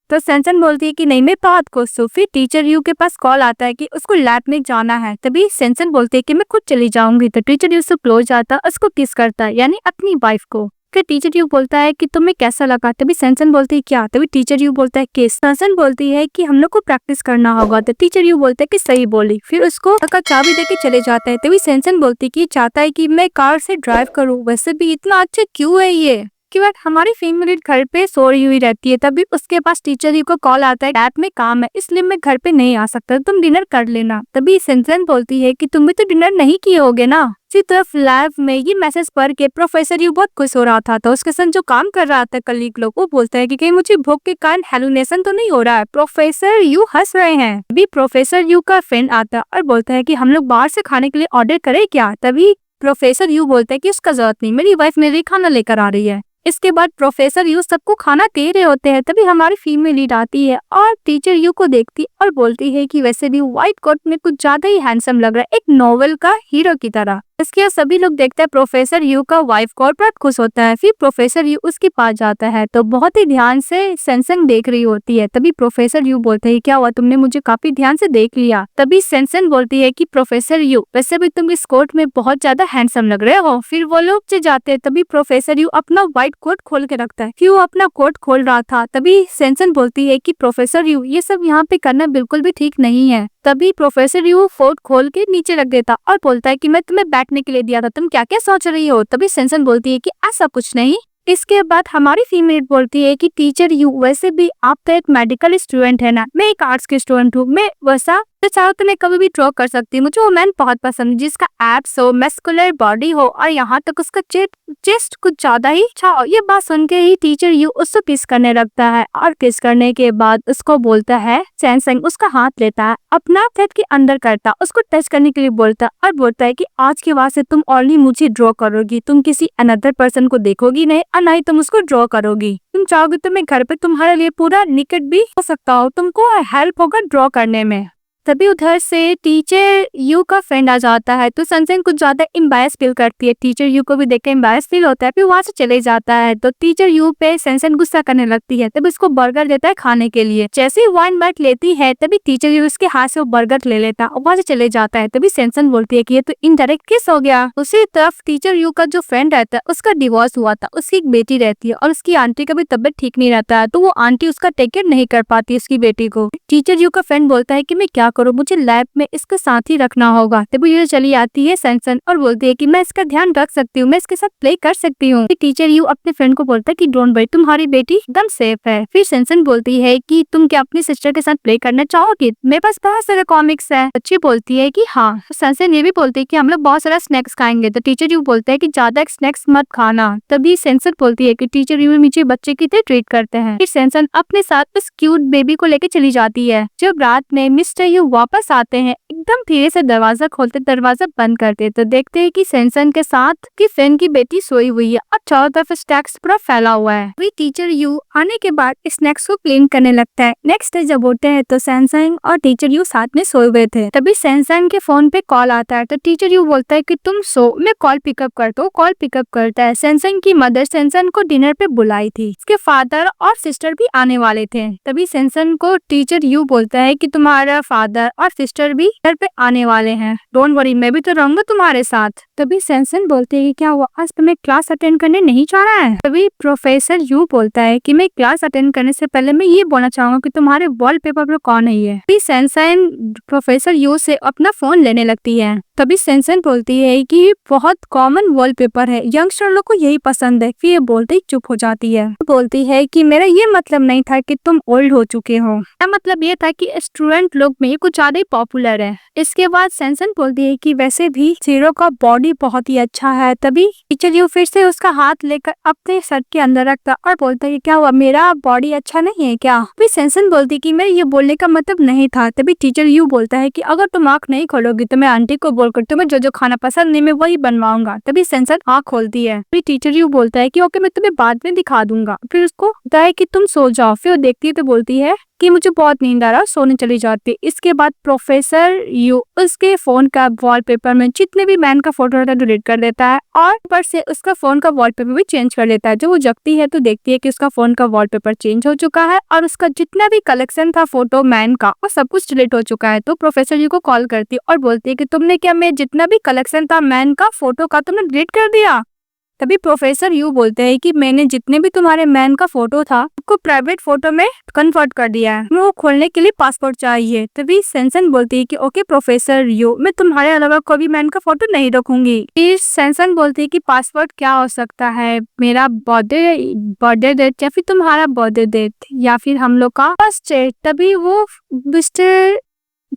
तो सेंसन बोलती है कि नहीं मैं बात को सो। फिर टीचर यू के पास कॉल आता है कि उसको लैब में जाना है। तभी सेंसन बोलती है कि मैं खुद चली जाऊंगी। तो टीचर यू से क्लोज आता है, उसको किस करता है यानी अपनी वाइफ को। फिर टीचर यू बोलता है कि तुम्हें कैसा लगा? तभी सेंसन बोलती है क्या? तभी टीचर यू बोलता है किस। सेंसन बोलती है कि हम लोग को प्रैक्टिस करना होगा। तो टीचर यू बोलता है कि सही बोली। फिर उसको का चाबी देके चले जाता है। तभी सेंसन बोलती है कि चाहता है कि मैं कार से ड्राइव करूँ, वैसे भी इतना अच्छा क्यों है ये कि बात हमारी फीमेल घर पे सो रही हुई रहती है। तभी उसके पास टीचर यू को कॉल आता है लैब में काम है इसलिए मैं घर पे नहीं आ सकता, तुम डिनर कर लेना। तभी सेंसन बोलती है कि तुम भी तो डिनर नहीं किए होगे ना। इसी तरफ लैब में ये मैसेज पढ़ के प्रोफेसर यू बहुत खुश हो रहा था। तो उसके साथ जो काम कर रहा था कलीग लोग, वो बोलता है कि कहीं मुझे भूख के कारण हेलुनेशन तो नहीं हो रहा है। प्रोफेसर यू हंस रहे हैं। अभी प्रोफेसर यू का फ्रेंड आता है और बोलता है कि हम लोग बाहर से खाने के लिए ऑर्डर करें क्या? तभी प्रोफेसर यू बोलता है कि उसका जरूरत नहीं, मेरी वाइफ मेरे लिए खाना लेकर आ रही है। इसके बाद प्रोफेसर यू सबको खाना दे रहे होते हैं। तभी हमारी फीमेल लीड आती है और टीचर यू को देखती और बोलती है कि वैसे भी व्हाइट कोट में कुछ ज्यादा ही हैंडसम लग रहा है, एक नॉवेल का हीरो की तरह। इसके बाद सभी लोग देखते हैं प्रोफेसर यू का वाइफ को और बहुत खुश होता है। फिर प्रोफेसर यू उसके पास जाता है तो बहुत ही ध्यान से सेंसन देख रही होती है। तभी प्रोफेसर यू बोलते हैं क्या हुआ, तुमने मुझे काफी ध्यान से देख लिया। तभी सेंसन बोलती है कि प्रोफेसर यू वैसे भी तुम इस कोट में बहुत ज्यादा हैंडसम लग रहे हो। फिर वो लोग से जाते हैं। तभी प्रोफेसर यू अपना व्हाइट कोट खोल के रखता है। फिर वो अपना कोट खोल रहा था। तभी सेंसन बोलती है कि प्रोफेसर यू ये सब यहाँ पे करना बिल्कुल भी ठीक नहीं है। तभी प्रोफेसर यू कोट खोल के नीचे रख देता और बोलता है कि मैं तुम्हें बैठने के लिए दिया था, तुम क्या क्या सोच रही हो? तभी सेंसन बोलती है कि ऐसा कुछ नहीं। इसके बाद हमारी फीमेल बोलती है कि टीचर यू वैसे भी आप तो एक मेडिकल स्टूडेंट है ना, मैं एक आर्ट्स के स्टूडेंट हूँ, मैं वैसा तो चाहो तो मैं कभी भी ड्रॉ कर सकती हूँ। मुझे वो मैन बहुत पसंद है जिसका एब्स हो, मस्कुलर बॉडी हो और यहाँ तक उसका चेस्ट कुछ ज्यादा ही अच्छा हो। ये बात सुन के ही टीचर यू उससे किस करने लगता है और किस करने के बाद उसको बोलता है सैमसंग उसका हाथ लेता है, अपना थ्रेड के अंदर करता, उसको टच करने के लिए बोलता और बोलता है कि आज के बाद से तुम ओनली मुझे ड्रॉ करोगी, तुम किसी अनदर पर्सन को देखोगी नहीं और ना ही तुम उसको ड्रॉ करोगी। तुम चाहोगे तो मैं घर पे तुम्हारे लिए पूरा निकट भी हो सकता हो, तुमको हेल्प होगा ड्रॉ करने में। तभी उधर से टीचर यू का फ्रेंड आ जाता है तो सनसन कुछ ज्यादा एम्बैरेस फील करती है। टीचर यू को भी देख के एम्बैरेस फील होता है, फिर वहां से चले जाता है। तो टीचर यू पे सनसन गुस्सा करने लगती है, तभी उसको बर्गर देता है खाने के लिए। जैसे ही 1 बाइट लेती है तभी टीचर यू उसके हाथ से वो बर्गर ले लेता है और वहां से चले जाता है। तभी सनसन बोलती है कि ये तो इनडायरेक्ट किस हो गया। उसी तरफ टीचर यू का जो फ्रेंड रहता है उसका डिवोर्स हुआ था, उसकी एक बेटी रहती है और उसकी आंटी का भी तबियत ठीक नहीं रहता है, तो वो आंटी उसका टेक केयर नहीं कर पाती उसकी बेटी को। टीचर यू का फ्रेंड बोलता है कि मैं क्या करूँ, मुझे लैब में इसके साथ ही रखना होगा। तभी ये चली आती है सनसन और बोलती है कि मैं इसका ध्यान रख सकती हूँ, मैं इसके साथ प्ले कर सकती हूँ। टीचर यू अपने फ्रेंड को बोलता है कि डोंट वरी, तुम्हारी बेटी एकदम सेफ है। फिर सनसन बोलती है कि तुम क्या अपनी सिस्टर के साथ प्ले करना चाहोगी, मेरे पास बहुत सारे कॉमिक्स है। बच्ची बोलती है कि हाँ। सनसन ये भी बोलती है कि हम लोग बहुत सारा स्नैक्स खाएंगे। तो टीचर यू बोलता है कि ज्यादा स्नैक्स मत खाना। तभी सनसन बोलती है कि टीचर यू मुझे बच्चे की तरह ट्रीट करते हैं। फिर सनसन अपने साथ उस क्यूट बेबी को लेकर चली जाती है। जब रात में मिस्टर यू वापस आते हैं, एकदम धीरे से दरवाजा खोलते, दरवाजा बंद करते तो देखते हैं कि सनसन के साथ की फ्रेंड की बेटी सोई हुई है और चारों तरफ स्नैक्स पूरा फैला हुआ है। वही टीचर यू आने के बाद स्नैक्स को क्लीन करने लगता है। नेक्स्ट डे जब उठते हैं तो सनसन और टीचर यू साथ में सोए हुए थे। तभी सनसन के फोन पे कॉल आता है तो टीचर यू बोलता है कि तुम सो, मैं कॉल पिकअप करता हूँ। कॉल पिकअप करता है। सनसन की मदर सनसन को डिनर पे बुलाई थी, उसके फादर और सिस्टर भी आने वाले थे। तभी सनसन को टीचर यू बोलता है कि तुम्हारा फादर और सिस्टर भी घर पे आने वाले हैं, डोंट वरी, मैं भी तो रहूंगा तुम्हारे साथ। तभी सनसन बोलते हैं कि क्या हुआ, आज तुम्हें क्लास अटेंड करने नहीं जा रहा है। तभी प्रोफेसर यू बोलता है कि मैं क्लास अटेंड करने से पहले मैं ये बोलना चाहूंगा कि तुम्हारे वॉलपेपर पर कौन है। तभी सनसन प्रोफेसर यू से अपना फोन लेने लगती है। तभी सनसन बोलती है कि बहुत कॉमन वॉलपेपर है, यंगस्टर लोग को यही पसंद है। फिर ये बोलते ही चुप हो जाती है। बोलती है कि मेरा ये मतलब नहीं था कि तुम ओल्ड हो चुके हो, मेरा मतलब ये था कि स्टूडेंट लोग में कुछ ज्यादा ही पॉपुलर है। इसके बाद सनसन बोलती है कि वैसे भी जीरो का बॉडी बहुत ही अच्छा है। तभी टीचर यू फिर से उसका हाथ लेकर अपने सर के अंदर रखता और बोलता है क्या हुआ, मेरा बॉडी अच्छा नहीं है क्या। फिर सनसन बोलती है कि मेरे ये बोलने का मतलब नहीं था। तभी टीचर यू बोलता है कि अगर तुम आँख नहीं खोलोगी तो मैं आंटी को बोलकर तुम्हें जो जो खाना पसंद नहीं मैं वही बनवाऊंगा। तभी सनसन आँख खोलती है। फिर टीचर यू बोलता है कि ओके मैं तुम्हें बाद में दिखा दूंगा। फिर उसको होता है कि तुम सो जाओ। फिर वो देखती है तो बोलती है कि मुझे बहुत नींद आ रहा है, सोने चली जाती है। इसके बाद प्रोफेसर यू उसके फोन का वॉलपेपर में जितने भी मैन का फोटो रहता है डिलीट कर देता है और ऊपर से उसका फोन का वॉलपेपर भी चेंज कर देता है। जब वो जगती है तो देखती है कि उसका फोन का वॉलपेपर चेंज हो चुका है और उसका जितना भी कलेक्शन था फोटो मैन का वो सब कुछ डिलीट हो चुका है। तो प्रोफेसर यू को कॉल करती है और बोलती है कि तुमने क्या मैं जितना भी कलेक्शन था मैन का फोटो का तुमने डिलीट कर दिया। तभी प्रोफेसर यू बोलते हैं कि मैंने जितने भी तुम्हारे मैन का फोटो था उसको प्राइवेट फोटो में कन्वर्ट कर दिया है, वो खोलने के लिए पासपोर्ट चाहिए। तभी सनसन बोलती है कि ओके प्रोफेसर यू, मैं तुम्हारे अलावा कोई भी मैन का फोटो नहीं रखूंगी। फिर सनसन बोलती है कि पासपोर्ट क्या हो सकता है, मेरा बर्थडे डेट या फिर तुम्हारा बर्थडे डेट या फिर हम लोग का फर्स्ट डेट। तभी वो मिस्टर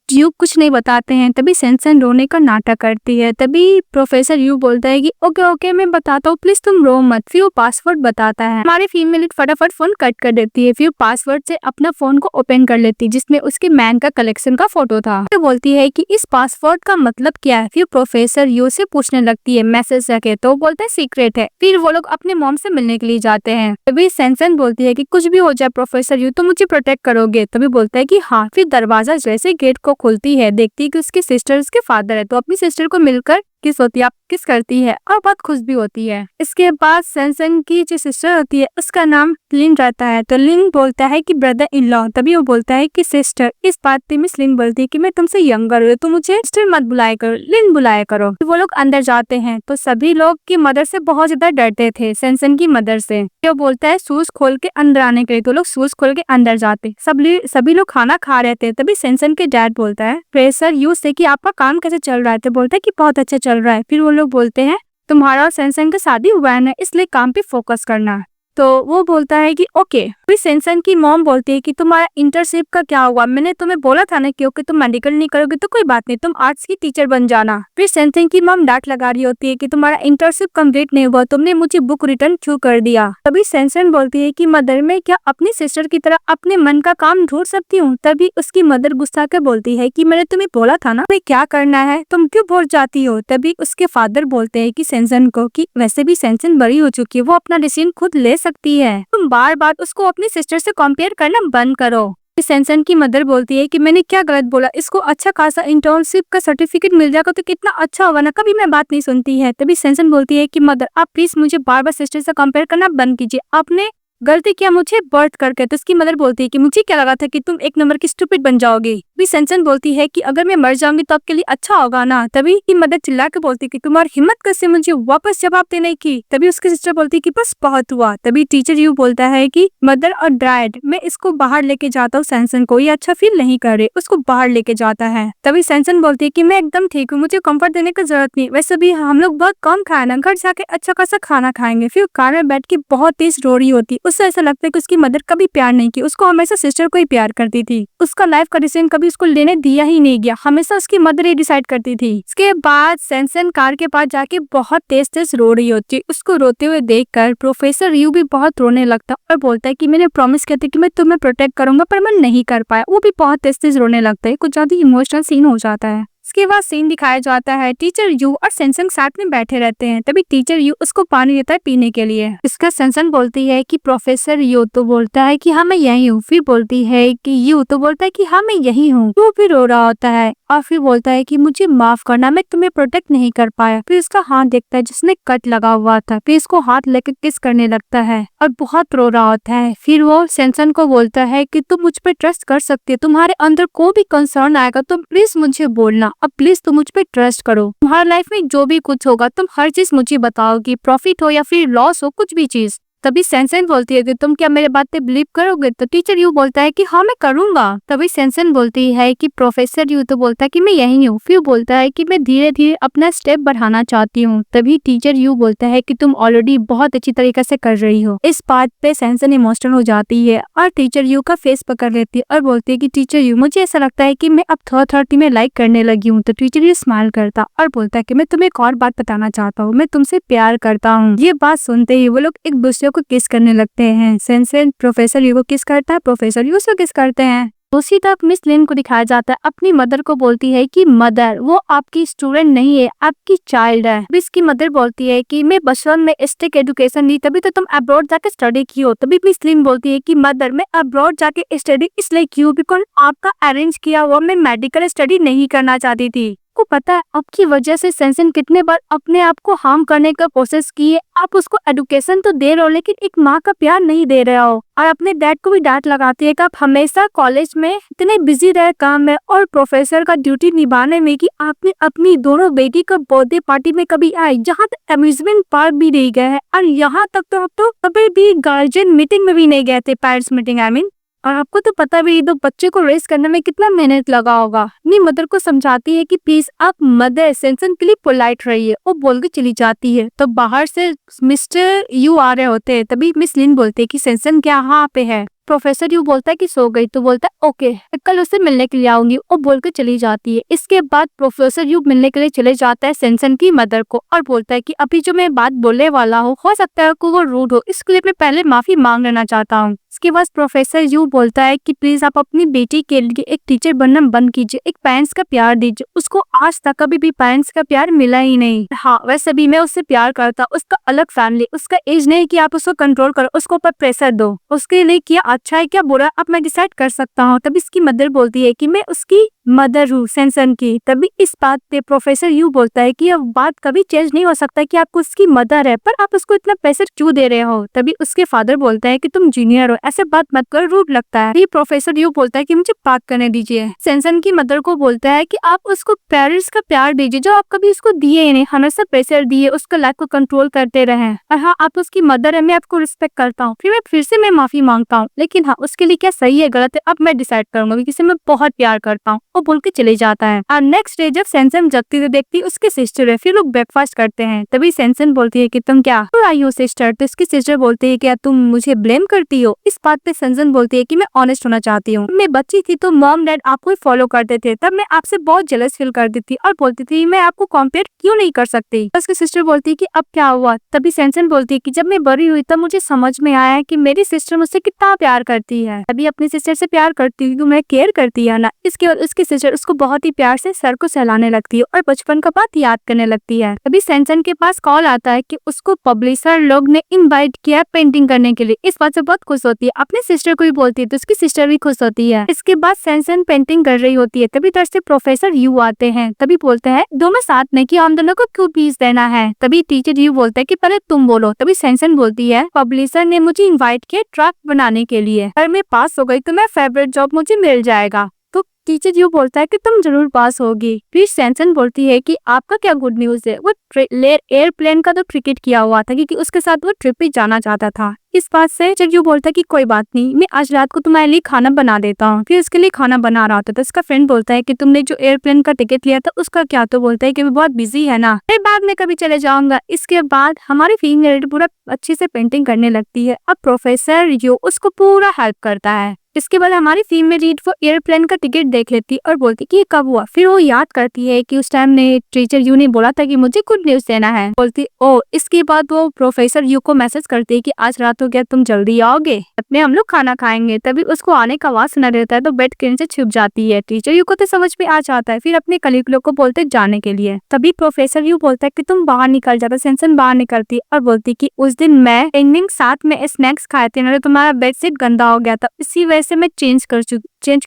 ड्यूक कुछ नहीं बताते हैं। तभी सनसन रोने का नाटक करती है। तभी प्रोफेसर यू बोलता है कि ओके ओके मैं बताता हूँ, प्लीज तुम रो मत। फिर वो पासवर्ड बताता है। हमारी फीमेल फटाफट फोन कट कर देती है। फिर पासवर्ड से अपना फोन को ओपन कर लेती है जिसमें उसके मैन का कलेक्शन का फोटो था। फिर बोलती है कि इस पासवर्ड का मतलब क्या है। फिर प्रोफेसर यू से पूछने लगती है मैसेज रखे, तो बोलता है सीक्रेट है। फिर वो लोग अपने मॉम से मिलने के लिए जाते हैं। तभी सनसन बोलती है कि कुछ भी हो जाए प्रोफेसर यू तो मुझे प्रोटेक्ट करोगे। तभी बोलता है कि हाँ। फिर दरवाजा जैसे गेट को खुलती है देखती है कि उसकी सिस्टर उसके फादर है, तो अपनी सिस्टर को मिलकर किस होती है, किस करती है और बहुत खुश भी होती है। इसके बाद सनसन की जो सिस्टर होती है उसका नाम लिन रहता है। तो लिन बोलता है कि ब्रदर इन लॉ। तभी वो बोलता है कि सिस्टर। इस बात पे मिस लिन बोलती है कि मैं तुमसे यंगर हूँ तो मुझे सिस्टर मत बुलाया करो, लिन बुलाया करो। तो वो लोग अंदर जाते हैं तो सभी लोग की मदर से बहुत ज्यादा डरते थे, सनसन की मदर से। वो बोलता है शूज खोल के अंदर आने के लिए, तो लोग शूज खोल के अंदर जाते। सभी लोग खाना खा रहे थे। तभी सनसन के डैड बोलता है प्रोफेसर यू से कि आपका काम कैसे चल रहा है। तो बोलता है कि बहुत अच्छा चल रहा है। फिर वो लोग बोलते हैं तुम्हारा और सनसन का शादी हुआ है ना, इसलिए काम पे फोकस करना। तो वो बोलता है कि ओके। फिर सेंसन की मॉम बोलती है कि तुम्हारा इंटर्नशिप का क्या हुआ, मैंने तुम्हें बोला था ना क्योंकि तुम मेडिकल नहीं करोगे तो कोई बात नहीं, तुम आर्ट्स की टीचर बन जाना। फिर सेंसन की मॉम डांट लगा रही होती है कि तुम्हारा इंटर्नशिप कंप्लीट नहीं हुआ, तुमने मुझे बुक रिटर्न क्यों कर दिया। तभी सेंसन बोलती है कि मदर मैं क्या अपनी सिस्टर की तरह अपने मन का काम ढूंढ सकती हूँ। तभी उसकी मदर गुस्सा कर बोलती है कि मैंने तुम्हें बोला था ना क्या करना है, तुम क्यों भूल जाती हो। तभी उसके फादर बोलते हैं कि सेंसन को कि वैसे भी सेंसन बड़ी हो चुकी है, वो अपना डिसीजन खुद ले सकती है, तुम बार बार उसको अपनी सिस्टर से कंपेयर करना बंद करो। सेंसन की मदर बोलती है कि मैंने क्या गलत बोला, इसको अच्छा खासा इंटर्नशिप का सर्टिफिकेट मिल जाएगा तो कितना अच्छा होगा ना, कभी मैं बात नहीं सुनती है। तभी सेंसन बोलती है कि मदर आप प्लीज मुझे बार बार सिस्टर से कंपेयर करना बंद कीजिए, आपने गलती किया मुझे बर्थ करके। तो उसकी मदर बोलती है कि मुझे क्या लगा था कि तुम एक नंबर की स्टूपिड बन जाओगी। भी सेंसन बोलती है कि अगर मैं मर जाऊंगी तो आपके लिए अच्छा होगा ना। तभी की मदर चिल्ला के बोलती है कि तुम्हारी हिम्मत कैसे मुझे वापस जवाब देने की। तभी उसकी सिस्टर बोलती है कि बस बहुत हुआ। तभी टीचर यू बोलता है कि मदर और डैड मैं इसको बाहर लेके जाता हूँ, सेंसन को ये अच्छा फील नहीं कर रहे, उसको बाहर लेके जाता है। तभी सेंसन बोलती है कि मैं एकदम ठीक हूँ, मुझे कंफर्ट देने की जरूरत नहीं, वैसे भी हम लोग बहुत कम खाए ना, घर जाके अच्छा खासा खाना खाएंगे। फिर कार में बैठ के बहुत तेज रो रही होती, उससे ऐसा लगता है कि उसकी मदर कभी प्यार नहीं की, उसको हमेशा सिस्टर को ही प्यार करती थी, उसका लाइफ का डिसीजन कभी उसको लेने दिया ही नहीं गया, हमेशा उसकी मदर ही डिसाइड करती थी। इसके बाद सेंसन कार के पास जाके बहुत तेज तेज रो रही होती है। उसको रोते हुए देखकर प्रोफेसर यू भी बहुत रोने लगता और बोलता है कि मैंने प्रॉमिस किया था कि मैं तुम्हें प्रोटेक्ट करूंगा पर मैं नहीं कर पाया। वो भी बहुत तेज तेज रोने लगता है, कुछ ज्यादा इमोशनल सीन हो जाता है। इसके बाद सीन दिखाया जाता है टीचर यू और सेंसन साथ में बैठे रहते हैं। तभी टीचर यू उसको पानी देता है पीने के लिए। इसका सेंसन बोलती है कि प्रोफेसर यू, तो बोलता है कि हाँ मैं यही हूँ। फिर बोलती है कि यू, तो बोलता है कि हाँ मैं यही हूँ। वो फिर रो रहा होता है और फिर बोलता है कि मुझे माफ करना, मैं तुम्हें प्रोटेक्ट नहीं कर पाया। फिर उसका हाथ देखता है जिसने कट लगा हुआ था, फिर इसको हाथ लेकर किस करने लगता है और बहुत रो रहा होता है। फिर वो सेंसन को बोलता है कि तुम मुझ पे ट्रस्ट कर सकती है, तुम्हारे अंदर कोई भी कंसर्न आएगा तो प्लीज मुझे बोलना, अब प्लीज तुम मुझ पे ट्रस्ट करो, तुम्हारी लाइफ में जो भी कुछ होगा तुम हर चीज मुझे बताओगी, प्रॉफिट हो या फिर लॉस हो, कुछ भी चीज। तभी सेंसन बोलती है कि तुम क्या मेरे बात पे बिलीव करोगे। तो टीचर यू बोलता है कि हाँ मैं करूंगा। तभी सेंसन बोलती है कि प्रोफेसर यू, तो बोलता है कि मैं यही हूँ। फिर बोलता है कि मैं धीरे धीरे अपना स्टेप बढ़ाना चाहती हूँ। तभी टीचर यू बोलता है कि तुम ऑलरेडी बहुत अच्छी तरीके से कर रही हो। इस बात पे सेंसन इमोशनल हो जाती है और टीचर यू का फेस पकड़ लेती है और बोलती है कि टीचर यू मुझे ऐसा लगता है कि मैं अब थर्ड थर्टी में लाइक करने लगी हूँ। तो टीचर यू स्माइल करता और बोलता है कि मैं तुम्हें एक और बात बताना चाहता हूँ, मैं तुमसे प्यार करता हूँ। ये बात सुनते ही वो लोग एक दूसरे को किस करने लगते हैं। सेंसन प्रोफेसर यू को किस करता है, प्रोफेसर यू से किस करते हैं। दूसरी तरफ मिस लिन को दिखाया जाता है, अपनी मदर को बोलती है कि मदर वो आपकी स्टूडेंट नहीं है, आपकी चाइल्ड है। इसकी मदर बोलती है कि मैं बचपन में स्टेक एजुकेशन ली तभी तो तुम अब्रॉड जाके स्टडी की हो। तभी मिस लिन बोलती है कि मदर मैं अब्रॉड जाके स्टडी इसलिए की हूँ बिकॉज आपका अरेंज किया हुआ मैं मेडिकल स्टडी नहीं करना चाहती थी। को पता है आपकी वजह से सेंसन कितने बार अपने आप को हार्म करने का कोशिश की है। आप उसको एडुकेशन तो दे रहे हो लेकिन एक माँ का प्यार नहीं दे रहे हो। और अपने डैड को भी डांट लगाती है कि आप हमेशा कॉलेज में इतने बिजी रहे काम में और प्रोफेसर का ड्यूटी निभाने में कि आपने अपनी दोनों बेटी का बर्थडे पार्टी में कभी आए, जहाँ तक अम्यूजमेंट पार्क भी नहीं गए हैं और यहाँ तक तो आप तो कभी भी गार्जियन मीटिंग में भी नहीं गए थे, पेरेंट्स मीटिंग आई मीन। और आपको तो पता भी तो बच्चे को रेस करने में कितना मेहनत लगा होगा। अपनी मदर को समझाती है कि प्लीज आप मदर सेंसन के लिए पोलाइट रहिए, वो बोल के चली जाती है। तो बाहर से मिस्टर यू आ रहे होते हैं। तभी मिस लिन बोलते हैं कि सेंसन क्या यहाँ पे है। प्रोफेसर यू बोलता है कि सो गई। तो बोलता है ओके कल उससे मिलने के लिए आऊंगी, वो बोल के चली जाती है। इसके बाद प्रोफेसर यू मिलने के लिए चले जाता है सेंसन की मदर को और बोलता है कि अभी जो मैं बात बोलने वाला हूँ हो सकता है कि वो रूड हो, इसके लिए मैं पहले माफी मांग लेना चाहता हूँ। इसके बाद प्रोफेसर यू बोलता है कि प्लीज आप अपनी बेटी के लिए एक टीचर बनना बंद कीजिए, एक पेरेंट्स का प्यार दीजिए, उसको आज तक कभी भी पेरेंट्स का प्यार मिला ही नहीं। हाँ वैसे भी मैं उससे प्यार करता, उसका अलग फैमिली, उसका एज नहीं कि आप उसको कंट्रोल करो, उसको ऊपर प्रेशर दो, उसके लिए क्या अच्छा है क्या बुरा अब मैं डिसाइड कर सकता हूँ। तभी इसकी मदर बोलती है कि मैं उसकी मदर हूँ सेंसन की। तभी इस बात पे प्रोफेसर यू बोलता है कि अब बात कभी चेंज नहीं हो सकता कि आपको उसकी मदर है पर आप उसको इतना प्रेशर क्यों दे रहे हो। तभी उसके फादर बोलता है कि तुम जूनियर हो, ऐसे बात मत करो, रूड लगता है। ये प्रोफेसर यू बोलता है कि मुझे बात करने दीजिए। सेंसन की मदर को बोलता है कि आप उसको पेरेंट्स का प्यार दीजिए जो आप कभी उसको दिए ही नहीं, हमेशा प्रेशर दिए, उसका लाइफ को कंट्रोल करते रहे। और हाँ आप उसकी मदर है, मैं आपको रिस्पेक्ट करता हूँ। फिर से मैं माफी मांगता हूँ, लेकिन हाँ उसके लिए क्या सही है गलत है अब मैं डिसाइड करूंगा क्योंकि मैं बहुत प्यार करता हूँ। और बोल के चले जाता है। और नेक्स्ट डे जब सेंसन जगती है देखती उसकी सिस्टर है, फिर लोग ब्रेकफास्ट करते हैं। तभी सेंसन बोलती है कि तुम क्या आई हो सिस्टर? तो इसकी सिस्टर बोलती है क्या तुम मुझे ब्लेम करती हो? इस बात पे सेंसन बोलती है कि मैं ऑनेस्ट होना चाहती हूँ। मैं बच्ची थी तो मॉम डैड आपको ही फॉलो करते थे, तब मैं आपसे बहुत जेलस फील करती थी और बोलती थी मैं आपको कॉम्पेयर क्यों नहीं कर सकती। उसकी सिस्टर बोलती है कि अब क्या हुआ? तभी सेंसन बोलती है कि जब मैं बड़ी हुई तब मुझे समझ में आया कि मेरी सिस्टर मुझसे कितना प्यार करती है। तभी अपनी सिस्टर से प्यार करती हूँ, मैं केयर करती है ना। इसके बाद उसकी सिस्टर उसको बहुत ही प्यार से सर को सहलाने लगती है और बचपन का बात याद करने लगती है। तभी सेंसन के पास कॉल आता है कि उसको पब्लिशर लोग ने इनवाइट किया पेंटिंग करने के लिए। इस बात से बहुत खुश होती है, अपने सिस्टर को भी बोलती है तो उसकी सिस्टर भी खुश होती है। इसके बाद सेंसन पेंटिंग कर रही होती है, तभी तरह से प्रोफेसर यू आते हैं। तभी बोलते हैं दोनों साथ में कि हम दोनों को क्यों पीस देना है। तभी टीचर यू बोलता है कि पहले तुम बोलो। तभी सेंसन बोलती है पब्लिशर ने मुझे इन्वाइट किया ट्रक बनाने के लिए, अगर मैं पास हो गई तो मैं फेवरेट जॉब मुझे मिल जाएगा। तो टीचर यू बोलता है कि तुम जरूर पास होगी। फिर सेंसन बोलती है कि आपका क्या गुड न्यूज है? वो एयरप्लेन का तो टिकट किया हुआ था क्योंकि उसके साथ वो ट्रिप पे जाना चाहता था। इस बात से टीचर यू बोलता है कि कोई बात नहीं, मैं आज रात को तुम्हारे लिए खाना बना देता हूँ। फिर उसके लिए खाना बना रहा होता था। इसका फ्रेंड बोलता है कि तुमने जो एयरप्लेन का टिकट लिया था उसका क्या? तो बोलता है कि मैं बहुत बिजी है ना, फिर बाद में कभी चले जाऊंगा। इसके बाद हमारी फीमेल पूरा अच्छे से पेंटिंग करने लगती है। अब प्रोफेसर यू उसको पूरा हेल्प करता है। इसके बाद हमारी फीमेल रीड वो एयरप्लेन का टिकट देख लेती और बोलती कि ये कब हुआ। फिर वो याद करती है कि उस टाइम ने टीचर यू ने बोला था कि मुझे गुड न्यूज देना है। बोलती ओ। इसके बाद वो प्रोफेसर यू को मैसेज करती है कि आज रात हो गया, तुम जल्दी आओगे, अपने हम लोग खाना खाएंगे। तभी उसको आने का आवाज सुना देता है तो बेड के नीचे छुप जाती है। टीचर यू को तो समझ में आ जाता है, फिर अपने कलीग लोग को बोलते जाने के लिए। तभी प्रोफेसर यू बोलता है कि तुम बाहर निकल जाता। सेंसन बाहर निकलती और बोलती कि उस दिन मैं इवनिंग साथ में स्नैक्स खाए थे ना, तुम्हारा बेडशीट गंदा हो गया था, इसी वजह से मैं चेंज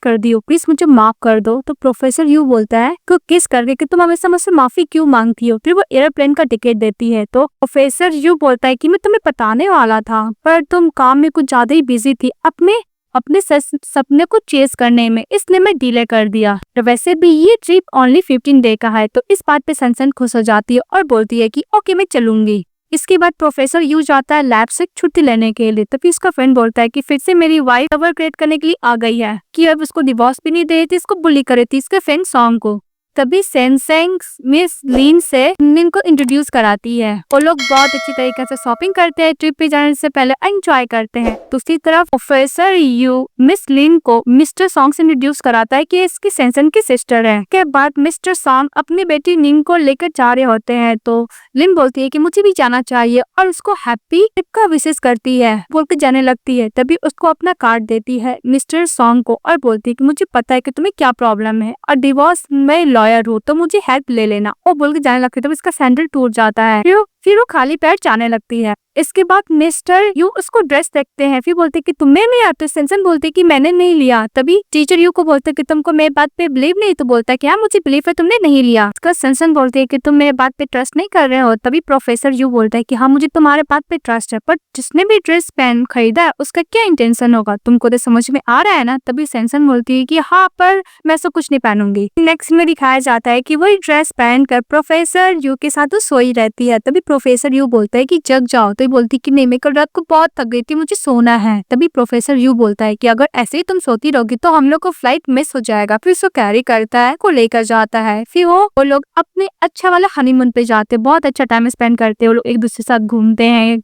कर दी हो, प्लीज मुझे माफ कर दो। तो प्रोफेसर यू बोलता है कि किस करके कि तुम हमेशा मुझसे माफी क्यों मांगती हो। फिर वो एयरप्लेन का टिकट देती है। तो प्रोफेसर यू बोलता है कि मैं तुम्हें बताने वाला था पर तुम काम में कुछ ज्यादा ही बिजी थी अपने सपने को चेस करने में, इसलिए मैं डिले कर दिया। तो वैसे भी ये ट्रिप ओनली 15 डे का है। तो इस बात पे सेंसन खुश हो जाती है और बोलती है कि ओके मैं चलूंगी। इसके बाद प्रोफेसर यू जाता है लैब से छुट्टी लेने के लिए। तभी उसका फ्रेंड बोलता है कि फिर से मेरी वाइफ कवर क्रिएट करने के लिए आ गई है कि अब उसको डिवोर्स भी नहीं दे रही थी, इसको बुली कर रही थी इसके फ्रेंड सॉन्ग को। तभी सेंसेंग मिस लिन से लिन को इंट्रोड्यूस कराती है। वो लोग बहुत अच्छी तरीके से शॉपिंग करते हैं, ट्रिप पे जाने से पहले एंजॉय करते हैं। दूसरी तरफ प्रोफेसर यू मिस लिन को मिस्टर सॉन्ग से इंट्रोड्यूस कराता है कि इसकी सेंसन की सिस्टर है। के बाद मिस्टर सॉन्ग अपनी बेटी लिन को लेकर जा रहे होते हैं तो लिन बोलती है कि मुझे भी जाना चाहिए और उसको हैप्पी ट्रिप का विशेष करती है, बोल के जाने लगती है। तभी उसको अपना कार्ड देती है मिस्टर सॉन्ग को और बोलती है कि मुझे पता है कि तुम्हें क्या प्रॉब्लम है और डिवोर्स में लॉयर हो तो मुझे हेल्प ले लेना। वो बोल के जाने लगती है। तब इसका सैंडल टूट जाता है। फिर वो खाली पैर जाने लगती है। इसके बाद मिस्टर यू उसको ड्रेस देखते हैं, फिर बोलते कि तुमने लिया? तो सेंसन बोलते कि मैंने नहीं लिया। तभी टीचर यू को बोलते कि तुमको मेरी बात पे बिलीव नहीं? तो बोलता है कि हाँ मुझे बिलीव है, तुमने नहीं लिया। इसका सेंसन बोलते है कि तुम मेरे बात पे ट्रस्ट नहीं कर रहे हो। तभी प्रोफेसर यू बोलता है कि हाँ मुझे तुम्हारे बात पे ट्रस्ट है, पर जिसने भी ड्रेस पहन खरीदा है उसका क्या इंटेंशन होगा, तुमको तो समझ में आ रहा है ना। तभी सेंसन बोलती है कि हाँ पर मैं ऐसा कुछ नहीं पहनूंगी। नेक्स्ट में दिखाया जाता है कि वही ड्रेस पहनकर प्रोफेसर यू के साथ वो सोई रहती है। तभी प्रोफेसर यू बोलता है कि जग जाओ। तो बोलती कि नहीं मैं कल रात को बहुत थक गई थी, मुझे सोना है। तभी प्रोफेसर यू बोलता है कि अगर ऐसे ही तुम सोती रहोगी तो हम लोग को फ्लाइट मिस हो जाएगा। फिर उसको कैरी करता है, को लेकर जाता है। फिर वो लोग अपने अच्छा वाला हनीमून पे जाते, बहुत अच्छा टाइम स्पेंड करते हैं। वो लोग एक दूसरे के साथ घूमते हैं,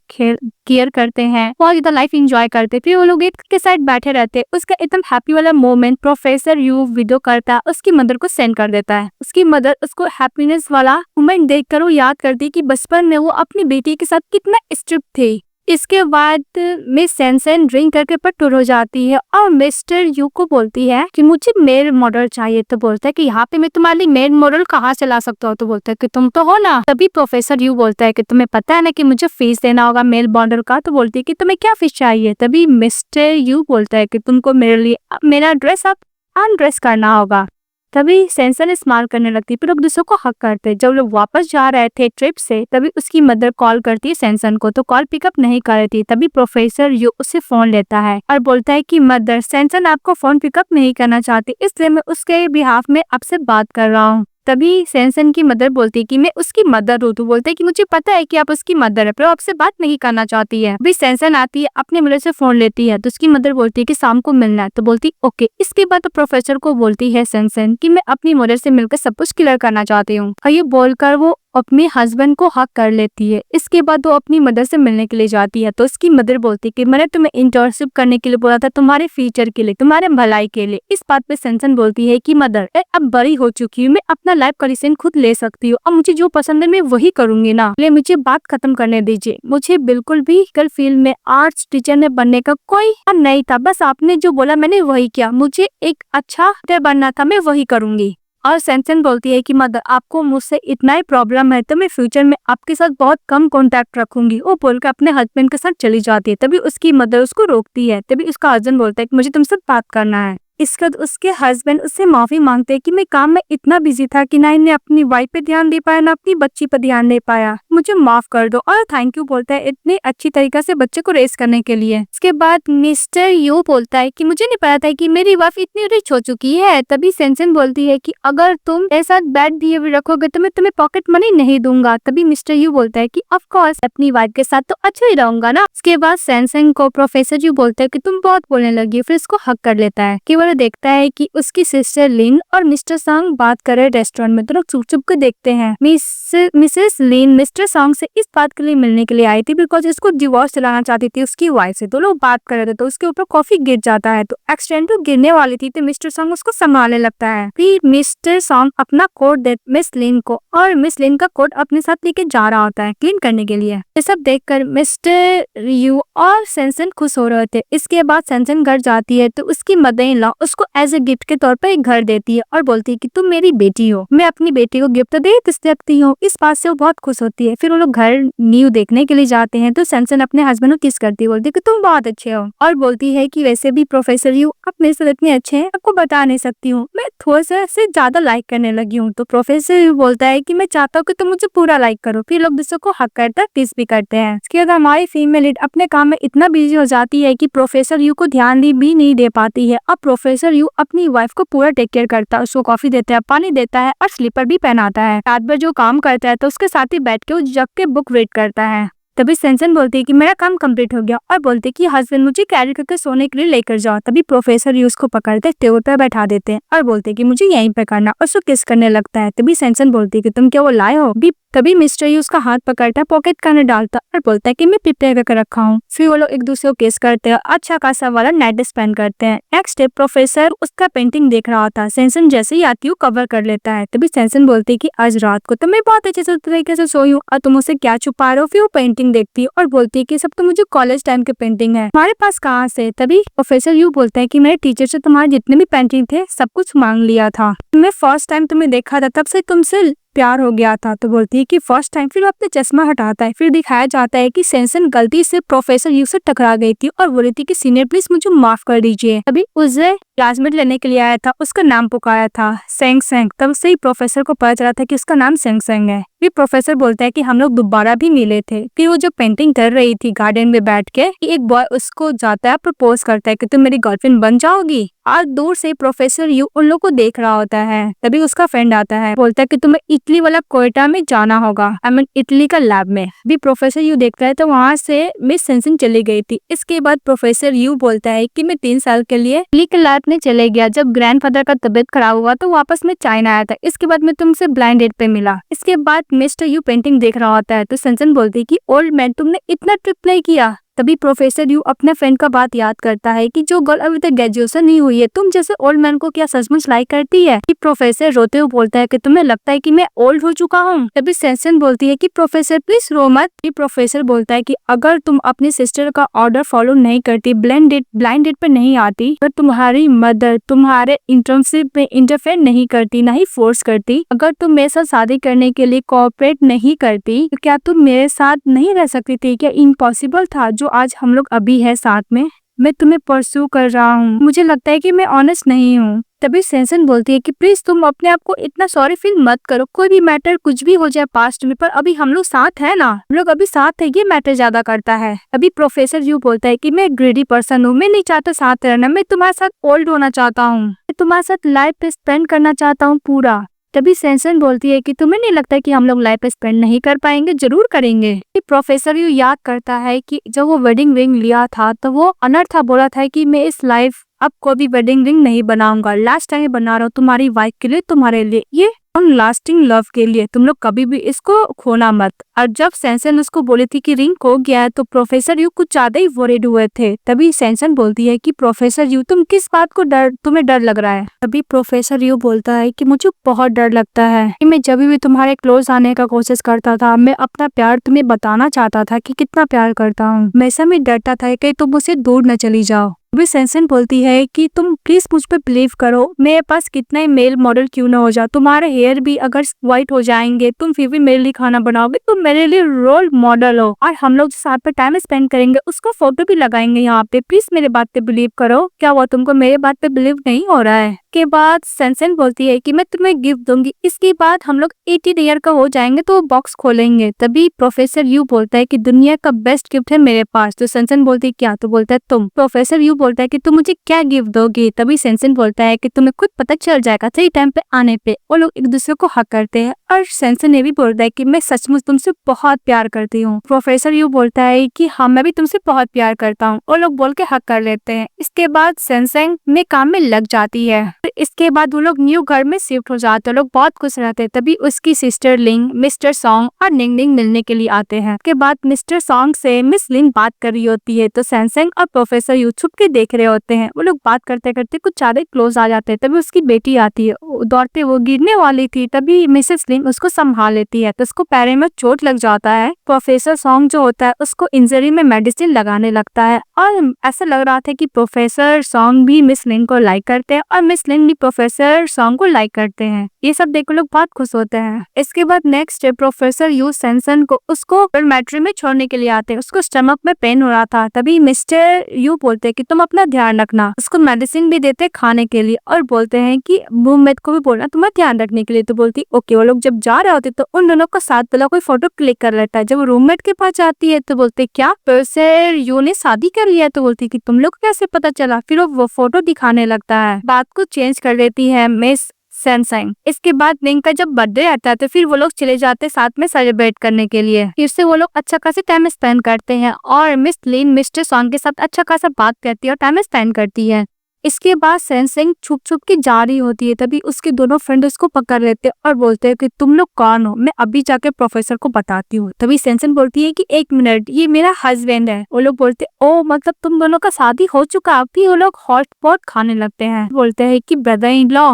केयर करते हैं, बहुत ज्यादा लाइफ एंजॉय करते। फिर वो लोग एक के साइड बैठे रहते। उसका एकदम हैप्पी वाला मोमेंट प्रोफेसर यू वीडियो करता है, उसकी मदर को सेंड कर देता है। उसकी मदर उसको हैप्पीनेस वाला मोमेंट देखकर वो याद करती है कि बचपन में वो अपनी बेटी के साथ कितना स्ट्रिक्ट थी। इसके बाद मिस सेंसन ड्रिंक करके पट्टूर हो जाती है और मिस्टर यू को बोलती है कि मुझे मेल मॉडल चाहिए। तो बोलता है कि यहाँ पे मैं तुम्हारे लिए मेल मॉडल कहाँ से ला सकता हूँ। तो बोलता है कि तुम तो हो ना। तभी प्रोफेसर यू बोलता है कि तुम्हें पता है ना कि मुझे फीस देना होगा मेल मॉडल का। तो बोलती है कि तुम्हें क्या फीस चाहिए। तभी मिस्टर यू बोलता है कि तुमको मेरे लिए मेरा ड्रेस अब अनड्रेस करना होगा। तभी सेंसन स्माइल करने लगती, फिर लोग दूसरों को हक करते। जब लोग वापस जा रहे थे ट्रिप से तभी उसकी मदर कॉल करती है सेंसन को, तो कॉल पिकअप नहीं कर रही थी। तभी प्रोफेसर यू उससे फोन लेता है और बोलता है कि मदर सेंसन आपको फोन पिकअप नहीं करना चाहती, इसलिए मैं उसके बिहाफ में आपसे बात कर रहा हूँ। तभी सैनसन की मदर बोलती है कि मैं उसकी मदर हूँ। तो बोलते है कि मुझे पता है कि आप उसकी मदर है, पर आपसे बात नहीं करना चाहती है। अभी सैनसन आती है, अपने मदर से फोन लेती है, तो उसकी मदर बोलती है कि शाम को मिलना है। तो बोलती ओके। इसके बाद तो प्रोफेसर को बोलती है सैनसन कि मैं अपनी मदर से मिलकर सब कुछ क्लियर करना चाहती हूँ, और ये बोलकर वो अपने हस्बैंड को हक कर लेती है। इसके बाद वो अपनी मदर से मिलने के लिए जाती है। तो उसकी मदर बोलती है कि मैंने तुम्हें इंटर्नशिप करने के लिए बोला था, तुम्हारे फ्यूचर के लिए, तुम्हारे भलाई के लिए। इस बात पे सैनसन बोलती है कि मदर अब बड़ी हो चुकी हूँ, मैं अपना लाइफ का डिसीजन खुद ले सकती हूँ, अब मुझे जो पसंद है मैं वही करूंगी ना, इसलिए मुझे बात खत्म करने दीजिए। मुझे बिल्कुल भी कल फील्ड में आर्ट्स टीचर में बनने का कोई मन नहीं था, बस आपने जो बोला मैंने वही किया, मुझे एक अच्छा टीचर बनना था, मैं वही करूंगी। और सैनसन बोलती है कि मदर आपको मुझसे इतना ही प्रॉब्लम है तो मैं फ्यूचर में आपके साथ बहुत कम कांटेक्ट रखूंगी। वो बोलकर अपने हस्बैंड के साथ चली जाती है। तभी उसकी मदर उसको रोकती है। तभी उसका हस्बैंड बोलता है कि मुझे तुमसे बात करना है। इसके बाद उसके हस्बैंड उससे माफी मांगते हैं कि मैं काम में इतना बिजी था कि ना इन्हें अपनी वाइफ पे ध्यान दे पाया, ना अपनी बच्ची पे ध्यान दे पाया, मुझे माफ कर दो। और थैंक यू बोलता है इतनी अच्छी तरीके से बच्चे को रेस करने के लिए। इसके बाद मिस्टर यू बोलता है कि मुझे नहीं पता था कि मेरी वाइफ इतनी रिच हो चुकी है। तभी सैनसन बोलती है कि अगर तुम मेरे साथ बैड बिहेवियर रखोगे तो मैं तुम्हें पॉकेट मनी नहीं दूंगा। तभी मिस्टर यू बोलता है कि ऑफ कोर्स अपनी वाइफ के साथ तो अच्छा ही रहूंगा ना। इसके बाद सैनसन को प्रोफेसर यू बोलता है कि तुम बहुत बोलने लगी, फिर इसको हक कर लेता है। कि वो देखता है कि उसकी सिस्टर लिन और मिस्टर सॉन्ग बात कर रहे रेस्टोरेंट में। तो लोग चुप चुप के देखते हैं। मिसेस लिन मिस्टर सॉन्ग से इस बात के लिए मिलने के लिए आई थी बिकॉज इसको डिवोर्स दिलाना चाहती थी उसकी वाइफ से। तो लोग बात कर रहे थे तो उसके ऊपर कॉफी गिर जाता है। तो एक्सीडेंटल गिरने वाली थी तो मिस्टर सॉन्ग उसको संभालने लगता है। फिर मिस्टर सॉन्ग अपना कोट दे मिस लिन को, और मिस लिन का कोट अपने साथ लेके जा रहा होता है क्लीन करने के लिए। ये सब देखकर मिस्टर यू और सैनसन खुश हो रहे थे। इसके बाद सैनसन घर जाती है तो उसकी मदर इन लॉ उसको एज ए गिफ्ट के तौर पर एक घर देती है और बोलती है कि तुम मेरी बेटी हो, मैं अपनी बेटी को गिफ्ट दे सकती हूँ। इस बात से वो बहुत खुश होती है। फिर वो लोग घर न्यू देखने के लिए जाते हैं तो सैनसन अपने हस्बैंड को किस करती है, बोलती है कि तुम बहुत अच्छे हो, और बोलती है कि वैसे भी प्रोफेसर यू आप मेरे साथ इतने अच्छे हैं आपको बता नहीं सकती हूँ, मैं थोड़ा सा से ज्यादा लाइक करने लगी हूँ। तो प्रोफेसर यू बोलता है कि मैं चाहता हूँ कि तुम मुझे पूरा लाइक करो। फिर लोग दूसरों को हक करता किस भी करते हैं। इसके बाद हमारी फीमेल लीड अपने काम में इतना बिजी हो जाती है कि प्रोफेसर यू को ध्यान भी नहीं दे पाती है। अब प्रोफेसर यू अपनी वाइफ को पूरा टेक केयर करता है, उसको कॉफी देता है, पानी देता है और स्लीपर भी पहनाता है। रात भर जो काम करता है तो उसके साथ ही बैठ के वो जग के बुक रीड करता है। तभी सैनसन बोलती है कि मेरा काम कंप्लीट हो गया, और बोलते कि हस्बैंड मुझे कैरी करके सोने के लिए लेकर जाओ। तभी प्रोफेसर यू उसको पकड़ते टेबल पर बैठा देते हैं और बोलते कि मुझे यहीं पे करना, और उसको किस करने लगता है। तभी सैनसन बोलती है कि तुम क्या वो लाए हो। तभी मिस्टर यू उसका हाथ पकड़ता है, पॉकेट का अंदर डालता और बोलता है कि मैं प्रिपेयर करके रखा हूँ। फिर वो लोग एक दूसरे को किस करते हैं, अच्छा खासा वाला नाइट स्पेंड करते हैं। नेक्स्ट डे प्रोफेसर उसका पेंटिंग देख रहा था। सैनसन जैसे ही आती हूँ कवर कर लेता है। तभी सैनसन बोलती है कि आज रात को तो मैं बहुत अच्छे से तरीके से सोई हूँ और तुम उसे क्या छुपा रहे हो। फिर वो पेंटिंग देखती है और बोलती है कि सब तो मुझे कॉलेज टाइम के पेंटिंग है, हमारे पास कहाँ से। तभी प्रोफेसर यू बोलता है कि मेरे टीचर से तुम्हारे जितने भी पेंटिंग थे सब कुछ मांग लिया था, मैं फर्स्ट टाइम तुम्हें देखा था तब से तुमसे प्यार हो गया था। तो बोलती है कि फर्स्ट टाइम। फिर वो अपने चश्मा हटाता है। फिर दिखाया जाता है कि सैनसन गलती से प्रोफेसर यू से टकरा गई थी और बोली थी कि सीनियर प्लीज मुझे माफ कर दीजिए। अभी उसे क्लासमेट लेने के लिए आया था, उसका नाम पुकारा था सेंग सेंग। तब से ही प्रोफेसर को पता चला था कि उसका नाम सेंग सेंग है। फिर प्रोफेसर बोलता है कि हम लोग दोबारा भी मिले थे। फिर वो जो पेंटिंग कर रही थी गार्डन में बैठ के, एक बॉय उसको जाता है प्रपोज करता है कि तुम मेरी गर्लफ्रेंड बन जाओगी। और दूर से प्रोफेसर यू उन लोग को देख रहा होता है। तभी उसका फ्रेंड आता है, बोलता है कि तुम्हें इटली वाला कोयटा में जाना होगा, आई मीन इटली का लैब में। भी प्रोफेसर यू देखता है तो वहाँ से मिस सैनसन चली गई थी। इसके बाद प्रोफेसर यू बोलता है कि मैं 3 साल के लिए इटली के लैब में चले गया। जब ग्रैंडफादर का तबीयत खराब हुआ तो वापस में चाइना आया था। इसके बाद मैं तुमसे ब्लाइंड डेट पे मिला। इसके बाद मिस्टर यू पेंटिंग देख रहा होता है तो सैनसन बोलती है कि ओल्ड मैन तुमने इतना ट्रिप नहीं किया। तभी प्रोफेसर यू अपने फ्रेंड का बात याद करता है कि जो गर्ल अभी तक ग्रेजुएशन नहीं हुई है तुम जैसे ओल्ड मैन को क्या सचमुच लाइक करती है। कि प्रोफेसर रोते हुए बोलता है कि तुम्हें लगता है कि मैं ओल्ड हो चुका हूँ। तभी सैनसन बोलती है कि प्रोफेसर प्लीज रो मत। प्रोफेसर बोलता है कि अगर तुम अपनी सिस्टर का ऑर्डर फॉलो नहीं करती, ब्लाइंड डेट पर नहीं आती, अगर तुम्हारी मदर तुम्हारे इंटर्नशिप में इंटरफेयर नहीं करती, ना ही फोर्स करती, अगर तुम मेरे साथ शादी करने के लिए कोऑपरेट नहीं करती तो क्या तुम मेरे साथ नहीं रह सकती थी। क्या इम्पॉसिबल था जो आज हम लोग अभी है साथ में। मैं तुम्हें परस्यू कर रहा हूँ, मुझे लगता है कि मैं ऑनेस्ट नहीं हूँ। तभी सैनसन बोलती है कि प्लीज तुम अपने आप को इतना सॉरी फील मत करो, कोई भी मैटर कुछ भी हो जाए पास्ट में, पर अभी हम लोग साथ है ना, हम लोग अभी साथ है, ये मैटर ज्यादा करता है। अभी प्रोफेसर यू बोलता है कि मैं ग्रीडी पर्सन हूँ, मैं नहीं चाहता साथ रहना, मैं तुम्हारे साथ ओल्ड होना चाहता हूँ, मैं तुम्हारे साथ लाइफ स्पेंड करना चाहता हूँ पूरा। तभी सेंसन बोलती है कि तुम्हें नहीं लगता कि हम लोग लाइफ स्पेंड नहीं कर पाएंगे? जरूर करेंगे। प्रोफेसर यू याद करता है कि जब वो वेडिंग रिंग लिया था तो वो अनर्थ था, बोला था कि मैं इस लाइफ अब कोई भी वेडिंग रिंग नहीं बनाऊंगा, लास्ट टाइम बना रहा हूँ तुम्हारी वाइफ के लिए, तुम्हारे लिए, ये लास्टिंग लव के लिए, तुम लोग कभी भी इसको खोना मत। और जब सेंसन उसको बोली थी कि रिंग खो गया है तो प्रोफेसर यू कुछ ज्यादा ही वरीड हुए थे। तभी सेंसन बोलती है कि प्रोफेसर यू तुम किस बात को तुम्हें डर लग रहा है? तभी प्रोफेसर यू बोलता है कि मुझे बहुत डर लगता है कि मैं जब भी तुम्हारे क्लोज आने का कोशिश करता था, मैं अपना प्यार तुम्हें बताना चाहता था कि कितना प्यार करता हूँ, हमेशा मैं डरता था कि तुम मुझसे दूर न चली जाओ। अभी सेंसन बोलती है कि तुम प्लीज मुझ पे बिलीव करो, मेरे पास कितना ही मेल मॉडल क्यों ना हो जाओ, तुम्हारे हेयर भी अगर व्हाइट हो जाएंगे, तुम फिर भी मेरे लिए खाना बनाओगे, तुम मेरे लिए रोल मॉडल हो, और हम लोग साथ पे टाइम स्पेंड करेंगे, उसको फोटो भी लगाएंगे यहाँ पे, प्लीज मेरे बात पे बिलीव करो। क्या हुआ, तुमको मेरे बात पे बिलीव नहीं हो रहा है? के बाद सेंसन बोलती है कि मैं तुम्हें गिफ्ट दूंगी, इसके बाद हम लोग 18 ईयर का हो जाएंगे तो बॉक्स खोलेंगे। तभी प्रोफेसर यू बोलता है कि दुनिया का बेस्ट गिफ्ट है मेरे पास। तो सेंसन बोलती है क्या? तो बोलता है तुम। प्रोफेसर यू बोलता है कि तुम मुझे क्या गिफ्ट दोगे? तभी सेंसन बोलता है कि तुम्हें खुद पता चल जाएगा सही टाइम पे आने पे। वो लोग एक दूसरे को हक करते हैं और सेंसन ने भी बोलता है कि मैं सचमुच तुमसे बहुत प्यार करती हूँ। प्रोफेसर यू बोलता है कि हाँ मैं भी तुमसे बहुत प्यार करता हूँ। वो लोग बोल के हक कर लेते हैं। इसके बाद सेंसन में काम में लग जाती है। इसके बाद वो लोग न्यू घर में शिफ्ट हो जाते हैं, लोग बहुत खुश रहते हैं। तभी उसकी सिस्टर लिंग, मिस्टर सॉन्ग और निंग निंग मिलने के लिए आते हैं। उसके बाद मिस्टर सॉन्ग से मिस लिंग बात कर रही होती है तो सेंसन और प्रोफेसर यू छुप के देख रहे होते हैं। वो लोग बात करते करते कुछ ज्यादा क्लोज आ जाते हैं। तभी उसकी बेटी आती है, दौड़ते वो गिरने वाली थी, तभी मिसेस लिंग उसको संभाल लेती है तो उसको पैर में चोट लग जाता है। प्रोफेसर सॉन्ग जो होता है उसको इंजरी में मेडिसिन लगाने लगता है और ऐसा लग रहा था कि प्रोफेसर सॉन्ग भी मिस लिंग को लाइक करते हैं और मिस लिंग भी प्रोफेसर सॉन्ग को लाइक करते हैं। ये सब देख लोग बहुत खुश होते हैं। इसके बाद नेक्स्ट प्रोफेसर यू सेंसन को उसको डॉर्मेट्री में छोड़ने के लिए आते हैं। उसको स्टमक में पेन हो रहा था। तभी मिस्टर यू बोलते हैं कि तुम अपना ध्यान रखना। उसको मेडिसिन भी देते खाने के लिए और बोलते हैं कि रूममेट को भी बोलना तुम्हारा ध्यान रखने के लिए। तो बोलती ओके। वो लोग जब जा रहे होते तो उन दोनों को साथ वाला कोई फोटो क्लिक कर लेता है। जब रूममेट के पास जाती है तो बोलते क्या प्रोफेसर यू ने शादी कर लिया? तो बोलती कि तुम लोग कैसे पता चला? फिर वो फोटो दिखाने लगता है। बात को चेंज कर देती है मिस सेंसन। इसके बाद निंग का जब बर्थडे आता है तो फिर वो लोग चले जाते हैं साथ में सेलिब्रेट करने के लिए। फिर से वो लोग अच्छा खासा टाइम स्पेंड करते हैं और मिस लिन मिस्टर सॉन्ग के साथ अच्छा खासा बात करती है और टाइम स्पेंड करती है। इसके बाद सेंसन छुप छुप के जा रही होती है। तभी उसके दोनों फ्रेंड उसको पकड़ लेते हैं और बोलते हैं कि तुम लोग कौन हो? मैं अभी जाके प्रोफेसर को बताती हूँ। तभी सेंसन बोलती है कि 1 मिनट, ये मेरा हस्बैंड है। वो लोग बोलते ओ मतलब तुम दोनों का शादी हो चुका? अभी वो लोग हॉट पॉट खाने लगते हैं। बोलते हैं कि ब्रदर इन लॉ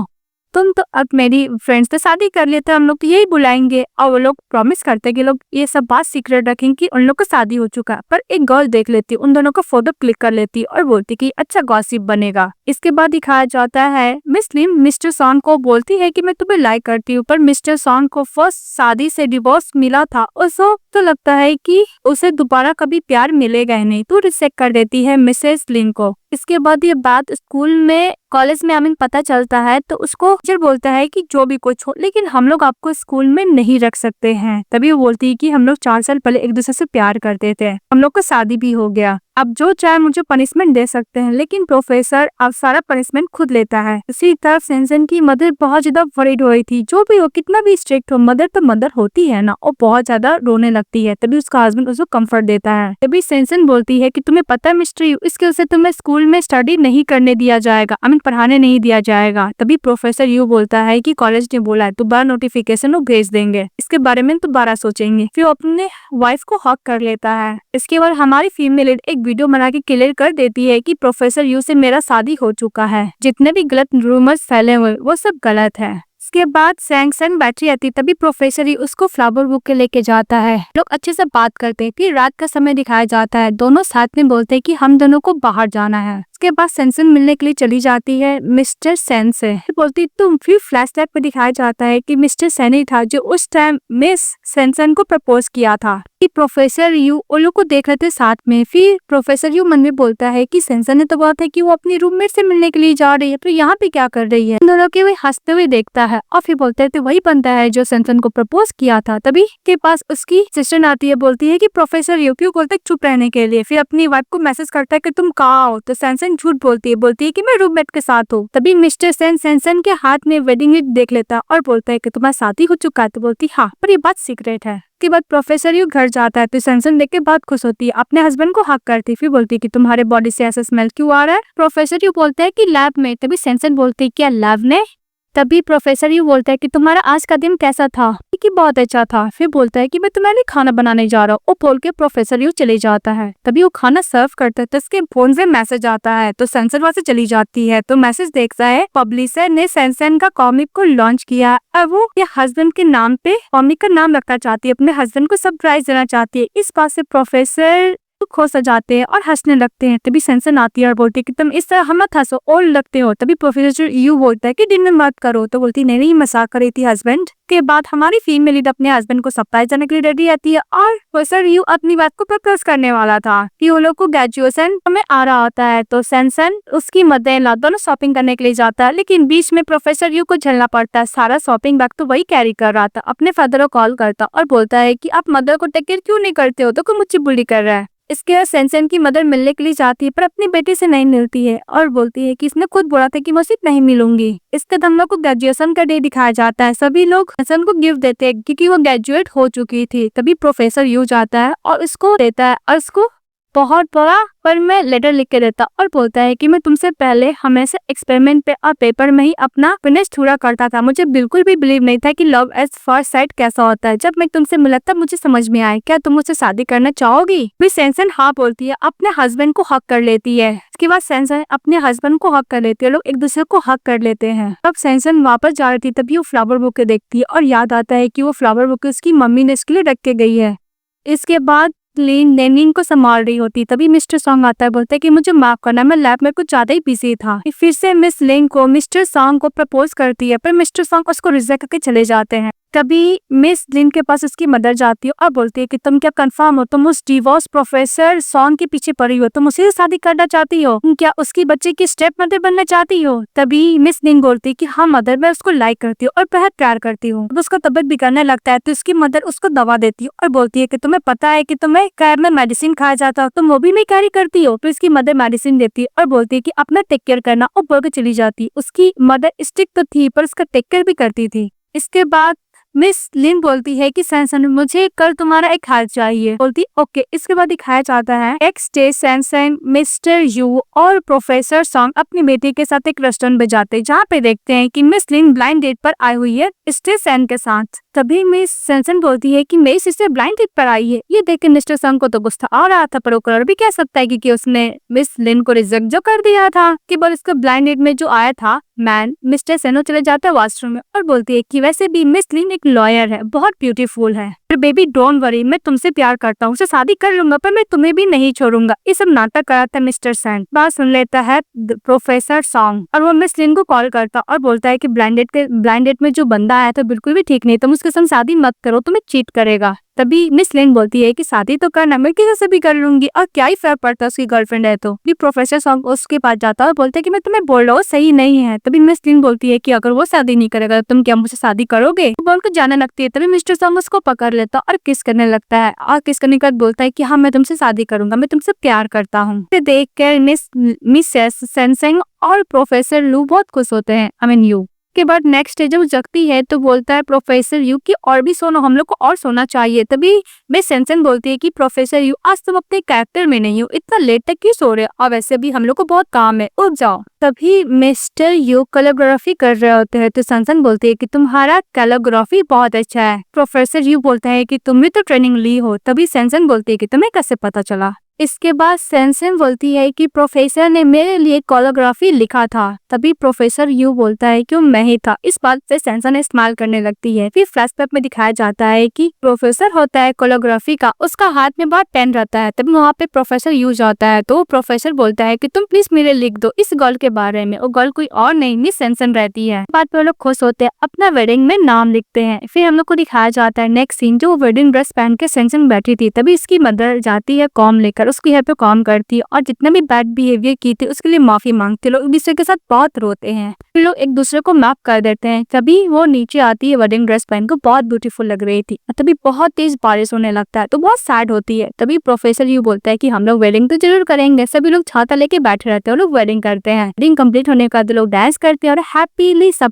तुम तो अब मेरी फ्रेंड्स से शादी कर लेते, हम लोग तो यही बुलाएंगे। और वो लोग प्रॉमिस करते हैं कि लोग ये सब बात सीक्रेट रखेंगे कि उन लोग को शादी हो चुका है। पर एक गर्ल देख लेती, उन दोनों का फोटो क्लिक कर लेती और बोलती कि अच्छा गॉसिप बनेगा। इसके बाद दिखाया जाता है मिस लिम मिस्टर सॉन्ग को बोलती है कि मैं तुम्हें लाइक करती हूँ। पर मिस्टर सॉन्ग को फर्स्ट शादी से डिवोर्स मिला था, उसको तो लगता है कि उसे दोबारा कभी प्यार मिलेगा ही नहीं, तो रिजेक्ट कर देती है मिसेस लिंग को। इसके बाद ये बात स्कूल में कॉलेज में हमें पता चलता है तो उसको टीचर बोलता है कि जो भी कुछ हो लेकिन हम लोग आपको स्कूल में नहीं रख सकते हैं। तभी वो बोलती है कि हम लोग 4 साल पहले एक दूसरे से प्यार करते थे, हम लोग का शादी भी हो गया, अब जो चाहे मुझे पनिशमेंट दे सकते हैं। लेकिन प्रोफेसर अब सारा पनिशमेंट खुद लेता है। इसी तरफ सेंसन की मदर बहुत ज्यादा वरीड हुई थी। जो भी हो, कितना भी स्ट्रिक्ट हो, मदर तो मदर होती है ना, और बहुत ज्यादा रोने लगती है। तभी उसका हस्बैंड उसको कंफर्ट देता है। तभी सेंसन बोलती है कि तुम्हें पता है मिस्टर यू, इसके वजह से तुम्हें स्कूल में स्टडी नहीं करने दिया जाएगा, पढ़ाने नहीं दिया जाएगा। तभी प्रोफेसर यू बोलता है कि कॉलेज ने बोला है दोबारा नोटिफिकेशन वो भेज देंगे, इसके बारे में दोबारा सोचेंगे। फिर अपने वाइफ को हक कर लेता है। इसके बाद हमारी फीमेल लीड एक वीडियो बना के क्लियर कर देती है कि प्रोफेसर यू से मेरा शादी हो चुका है, जितने भी गलत रूमर्स फैले हुए वो सब गलत है। इसके बाद सेंसन बैटरी आती, तभी प्रोफेसर ही उसको फ्लावर बुक के लेके जाता है। लोग अच्छे से बात करते हैं। फिर रात का समय दिखाया जाता है, दोनों साथ में बोलते हैं कि हम दोनों को बाहर जाना है। उसके बाद सेंसन मिलने के लिए चली जाती है मिस्टर सेन से। बोलती तुम। फिर फ्लैशबैक पे दिखाया जाता है कि मिस्टर सेन ही था जो उस टाइम मिस सेंसन को प्रपोज किया था। कि प्रोफेसर यू उन लोग को देख रहे थे साथ में। फिर प्रोफेसर यू मन में बोलता है कि सेंसन ने तो बोला था कि वो अपनी रूममेट से मिलने के लिए जा रही है, तो यहाँ पे क्या कर रही है? दोनों के वे हंसते हुए देखता है और फिर बोलते हैं तो वही बनता है जो सेंसन को प्रपोज किया था। तभी के पास उसकी सिस्टर आती है, बोलती है कि प्रोफेसर यू क्यों बोलते चुप रहने के लिए। फिर अपनी वाइफ को मैसेज करता है कि तुम कहाँ हो। तो सेंसन सेंसन झूठ बोलती है कि मैं रूममेट के साथ हूँ। तभी मिस्टर सेन सेंसन के हाथ में वेडिंग रिंग देख लेता है और बोलता है कि तुम्हारा शादी हो चुका है। तो बोलती हाँ, पर ये बात सीक्रेट है। के बाद प्रोफेसर यू घर जाता है तो सेंसन देख के बहुत खुश होती है, अपने हस्बैंड को हक करती है, फिर बोलती है कि तुम्हारे बॉडी से ऐसा स्मेल क्यों आ रहा है। प्रोफेसर यू बोलता है कि लैब में। तभी सेंसन बोलती है क्या लैब ने। तभी प्रोफेसर यू बोलता है कि तुम्हारा आज का दिन कैसा था। कि बहुत अच्छा था। फिर बोलता है कि मैं तुम्हारे लिए खाना बनाने जा रहा हूँ। वो बोल के प्रोफेसर यू चले जाता है। तभी वो खाना सर्व करता है तो उसके फोन से मैसेज आता है तो सेंसन वहां से चली जाती है। तो मैसेज देखता है पब्लिशर ने सेंसन का कॉमिक को लॉन्च किया। अब वो ये हस्बैंड के नाम पे कॉमिक का नाम रखना चाहती है, अपने हस्बैंड को सरप्राइज देना चाहती है। इस बात से प्रोफेसर खोस जाते हैं और हंसने लगते हैं। तभी सेंसन आती है और बोलती है कि तुम इस तरह हम मत हंसो और लगते हो। तभी प्रोफेसर यू बोलता है कि डिनर मत करो। तो बोलती नहीं, मजाक कर रही थी हस्बैंड। के बाद हमारी फीमेल लीड अपने हस्बैंड को सरप्राइज देने के लिए रेडी रहती है और प्रोफेसर यू अपनी बात को प्रपोज करने वाला था कि वो लोग को ग्रेजुएशन में आ रहा होता है। तो सेंसन उसकी मदर दोनों शॉपिंग करने के लिए जाता है, लेकिन बीच में प्रोफेसर यू को झेलना पड़ता है। सारा शॉपिंग बैग तो वही कैरी कर रहा था। अपने फादर को कॉल करता और बोलता है कि आप मदर को टेक केयर क्यों नहीं करते हो, तो कोई मुझे बुली कर रहा है। इसके बाद सेंसन की मदर मिलने के लिए जाती है पर अपनी बेटी से नहीं मिलती है और बोलती है कि इसने खुद बोला था कि मैं उसे नहीं मिलूंगी। इसके बाद हम लोग को ग्रेजुएशन का डे दिखाया जाता है। सभी लोग सेंसन को गिफ्ट देते हैं क्योंकि वो ग्रेजुएट हो चुकी थी। तभी प्रोफेसर यू जाता है और उसको देता है और उसको बहुत बड़ा पर मैं लेटर लिख के देता और बोलता है कि मैं तुमसे पहले हमेशा एक्सपेरिमेंट पे और पेपर में ही अपना फिनिश पूरा करता था। मुझे बिल्कुल भी बिलीव नहीं था कि लव एट फर्स्ट साइट कैसा होता है। जब मैं तुमसे मिला तब मुझे समझ में आया। क्या तुम मुझसे शादी करना चाहोगी। फिर सेंसन हाँ बोलती है, अपने हस्बैंड को हक कर लेती है। इसके बाद सेंसन अपने हस्बैंड को हक कर लेती है। लोग एक दूसरे को हक कर लेते हैं। अब सेंसन वापस जा रही थी तभी वो फ्लावर बुके देखती है और याद आता है कि वो फ्लावर बुके उसकी मम्मी ने इसके लिए रख के गई है। इसके बाद लेनिन को संभाल रही होती। तभी मिस्टर सॉन्ग आता है, बोलता है कि मुझे माफ करना, मैं लैब में कुछ ज्यादा ही बिजी था। फिर से मिस लिन को मिस्टर सॉन्ग को प्रपोज करती है पर मिस्टर सॉन्ग उसको रिजेक्ट करके चले जाते हैं। तभी मिस लिन के पास उसकी मदर जाती है और बोलती है कि तुम क्या कंफर्म हो, तुम उस डिवोर्स प्रोफेसर सॉन्ग के पीछे पड़ी हो, तुम उसी से शादी करना चाहती हो, क्या उसकी बच्चे की स्टेप मदर बनना चाहती हो। तभी मिस लिन बोलती है कि हाँ मदर, मैं उसको लाइक करती हूँ और बेहद प्यार करती हूँ। उसका तबियत बिगड़ने लगता है तो उसकी मदर उसको दवा देती है और बोलती है कि तुम्हें पता है कि तुम्हें कैब में मेडिसिन खाया जाता हो, तुम वो भी नहीं कैरी करती हो। तो इसकी मदर मेडिसिन देती है और बोलती है कि अपना टेक केयर करना और बोल के चली जाती है। उसकी मदर स्ट्रिक्ट तो थी पर उसका टेक केयर भी करती थी। इसके बाद मिस लिन बोलती है कि सेंसन मुझे कल तुम्हारा एक हाल चाहिए। बोलती ओके। इसके बाद दिखाया जाता है next day sanction, mister you और प्रोफेसर सॉन्ग अपनी बेटी के साथ एक रेस्टोरेंट में जाते हैं जहाँ पे देखते हैं कि मिस लिन ब्लाइंड डेट पर आई हुई है स्टेसन के साथ। तभी मिस सेंसन बोलती है कि मेरी सिस्टर ब्लाइंड डेट पर आई है। ये देख के मिस्टर सॉन्ग को तो गुस्सा आ रहा था पर वो कर भी कह सकता है क्योंकि उसने मिस लिन को रिजेक्ट जो कर दिया था। कि बोल इसको ब्लाइंड डेट में जो आया था मैन, मिस्टर सेनो चले जाता है वॉशरूम में और बोलती है कि वैसे भी मिस लिन एक लॉयर है, बहुत ब्यूटीफुल है। बेबी डोंट वरी, मैं तुमसे प्यार करता हूँ, उसे शादी कर लूंगा पर मैं तुम्हें भी नहीं छोड़ूंगा। ये सब नाटक कराता है मिस्टर सेन। बात सुन लेता है प्रोफेसर सॉन्ग और वो मिस लिन को कॉल करता और बोलता है कि ब्लाइंड डेट में जो बंदा आया था बिल्कुल भी ठीक नहीं, तुम उसके संग शादी मत करो, तुम्हें चीट करेगा। तभी मिस लिन बोलती है कि शादी तो करना, मैं किसी से भी कर लूंगी और क्या ही फर्क पड़ता है उसकी गर्लफ्रेंड है तो। प्रोफेसर सॉन्ग उसके पास जाता है और बोलते है कि मैं तुम्हें बोल रहा हूँ सही नहीं है। तभी मिस लिन बोलती है कि अगर वो शादी नहीं करेगा तो तुम क्या मुझे शादी करोगे। बोल कर जाने लगती है। तभी मिस्टर सॉन्ग उसको पकड़ लेता और किस करने लगता है और किस करने के बाद बोलता है कि हाँ मैं तुमसे शादी करूंगा, मैं तुमसे प्यार करता हूँ। देख कर मिसेस सेंसेंग और प्रोफेसर लू बहुत खुश होते हैं। यू के बाद नेक्स्ट डे जब जगती है तो बोलता है प्रोफेसर यू की और भी सोना, हम लोग को और सोना चाहिए। तभी मिस सेंसन बोलती है कि प्रोफेसर यू आज तुम अपने कैरेक्टर में नहीं हो, इतना लेट तक क्यों सो रहे हो, और वैसे भी हम लोग को बहुत काम है, उठ जाओ। तभी मिस्टर यू कोरियोग्राफी कर रहे होते हैं तो सेंसन बोलती है कि तुम्हारा कोरियोग्राफी बहुत अच्छा है। प्रोफेसर यू बोलता है कि तुम भी तो ट्रेनिंग ली हो। तभी सेंसन बोलती है कि तुम्हें कैसे पता चला। इसके बाद सेंसन बोलती है कि प्रोफेसर ने मेरे लिए कोरियोग्राफी लिखा था। तभी प्रोफेसर यू बोलता है कि मैं ही था। इस बात से सेंसन इस्तेमाल करने लगती है। फिर फ्लैशबैक में दिखाया जाता है कि प्रोफेसर होता है कोरियोग्राफी का, उसका हाथ में बहुत पेन रहता है। तभी वहाँ पे प्रोफेसर यू जाता है तो प्रोफेसर बोलता है कि तुम प्लीज मेरे लिख दो इस गर्ल के बारे में। वो गर्ल कोई और नहीं मिस सेंसन रहती है। बात पे लोग खुश होते हैं, अपना वेडिंग में नाम लिखते हैं। फिर हम लोग को दिखाया जाता है नेक्स्ट सीन, जो वेडिंग ड्रेस पहन के सेंसन बैठी थी। तभी इसकी मदर जाती है कॉम लेकर, उसकी हेल्प पे काम करती है और जितना भी बैड बिहेवियर की थी उसके लिए माफी मांगते। लोग एक दूसरे के साथ बहुत रोते हैं, लोग एक दूसरे को माफ कर देते हैं। तभी वो नीचे आती है वेडिंग ड्रेस पहन कर, बहुत ब्यूटीफुल लग रही थी। तभी बहुत तेज बारिश होने लगता है तो बहुत सैड होती है। तभी प्रोफेसर यू बोलता है कि हम लोग वेडिंग तो जरूर करेंगे। सभी लोग छाता लेके बैठे रहते हैं, लोग वेडिंग करते हैं। वेडिंग कंप्लीट होने के बाद लोग डांस करते हैं और हैप्पीली सब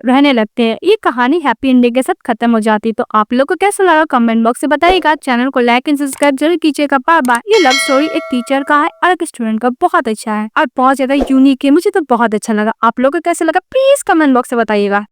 रहने लगते हैं। ये कहानी हैप्पी एंडिंग के साथ खत्म हो जाती है। तो आप लोग को कैसा लगा कमेंट बॉक्स से बताइएगा। चैनल को लाइक एंड सब्सक्राइब जरूर कीजिएगा। Bye bye. ये लव स्टोरी एक टीचर का है और एक स्टूडेंट का, बहुत अच्छा है और बहुत ज्यादा यूनिक है। मुझे तो बहुत अच्छा लगा। आप लोग को कैसा लगा प्लीज कमेंट बॉक्स से बताइएगा।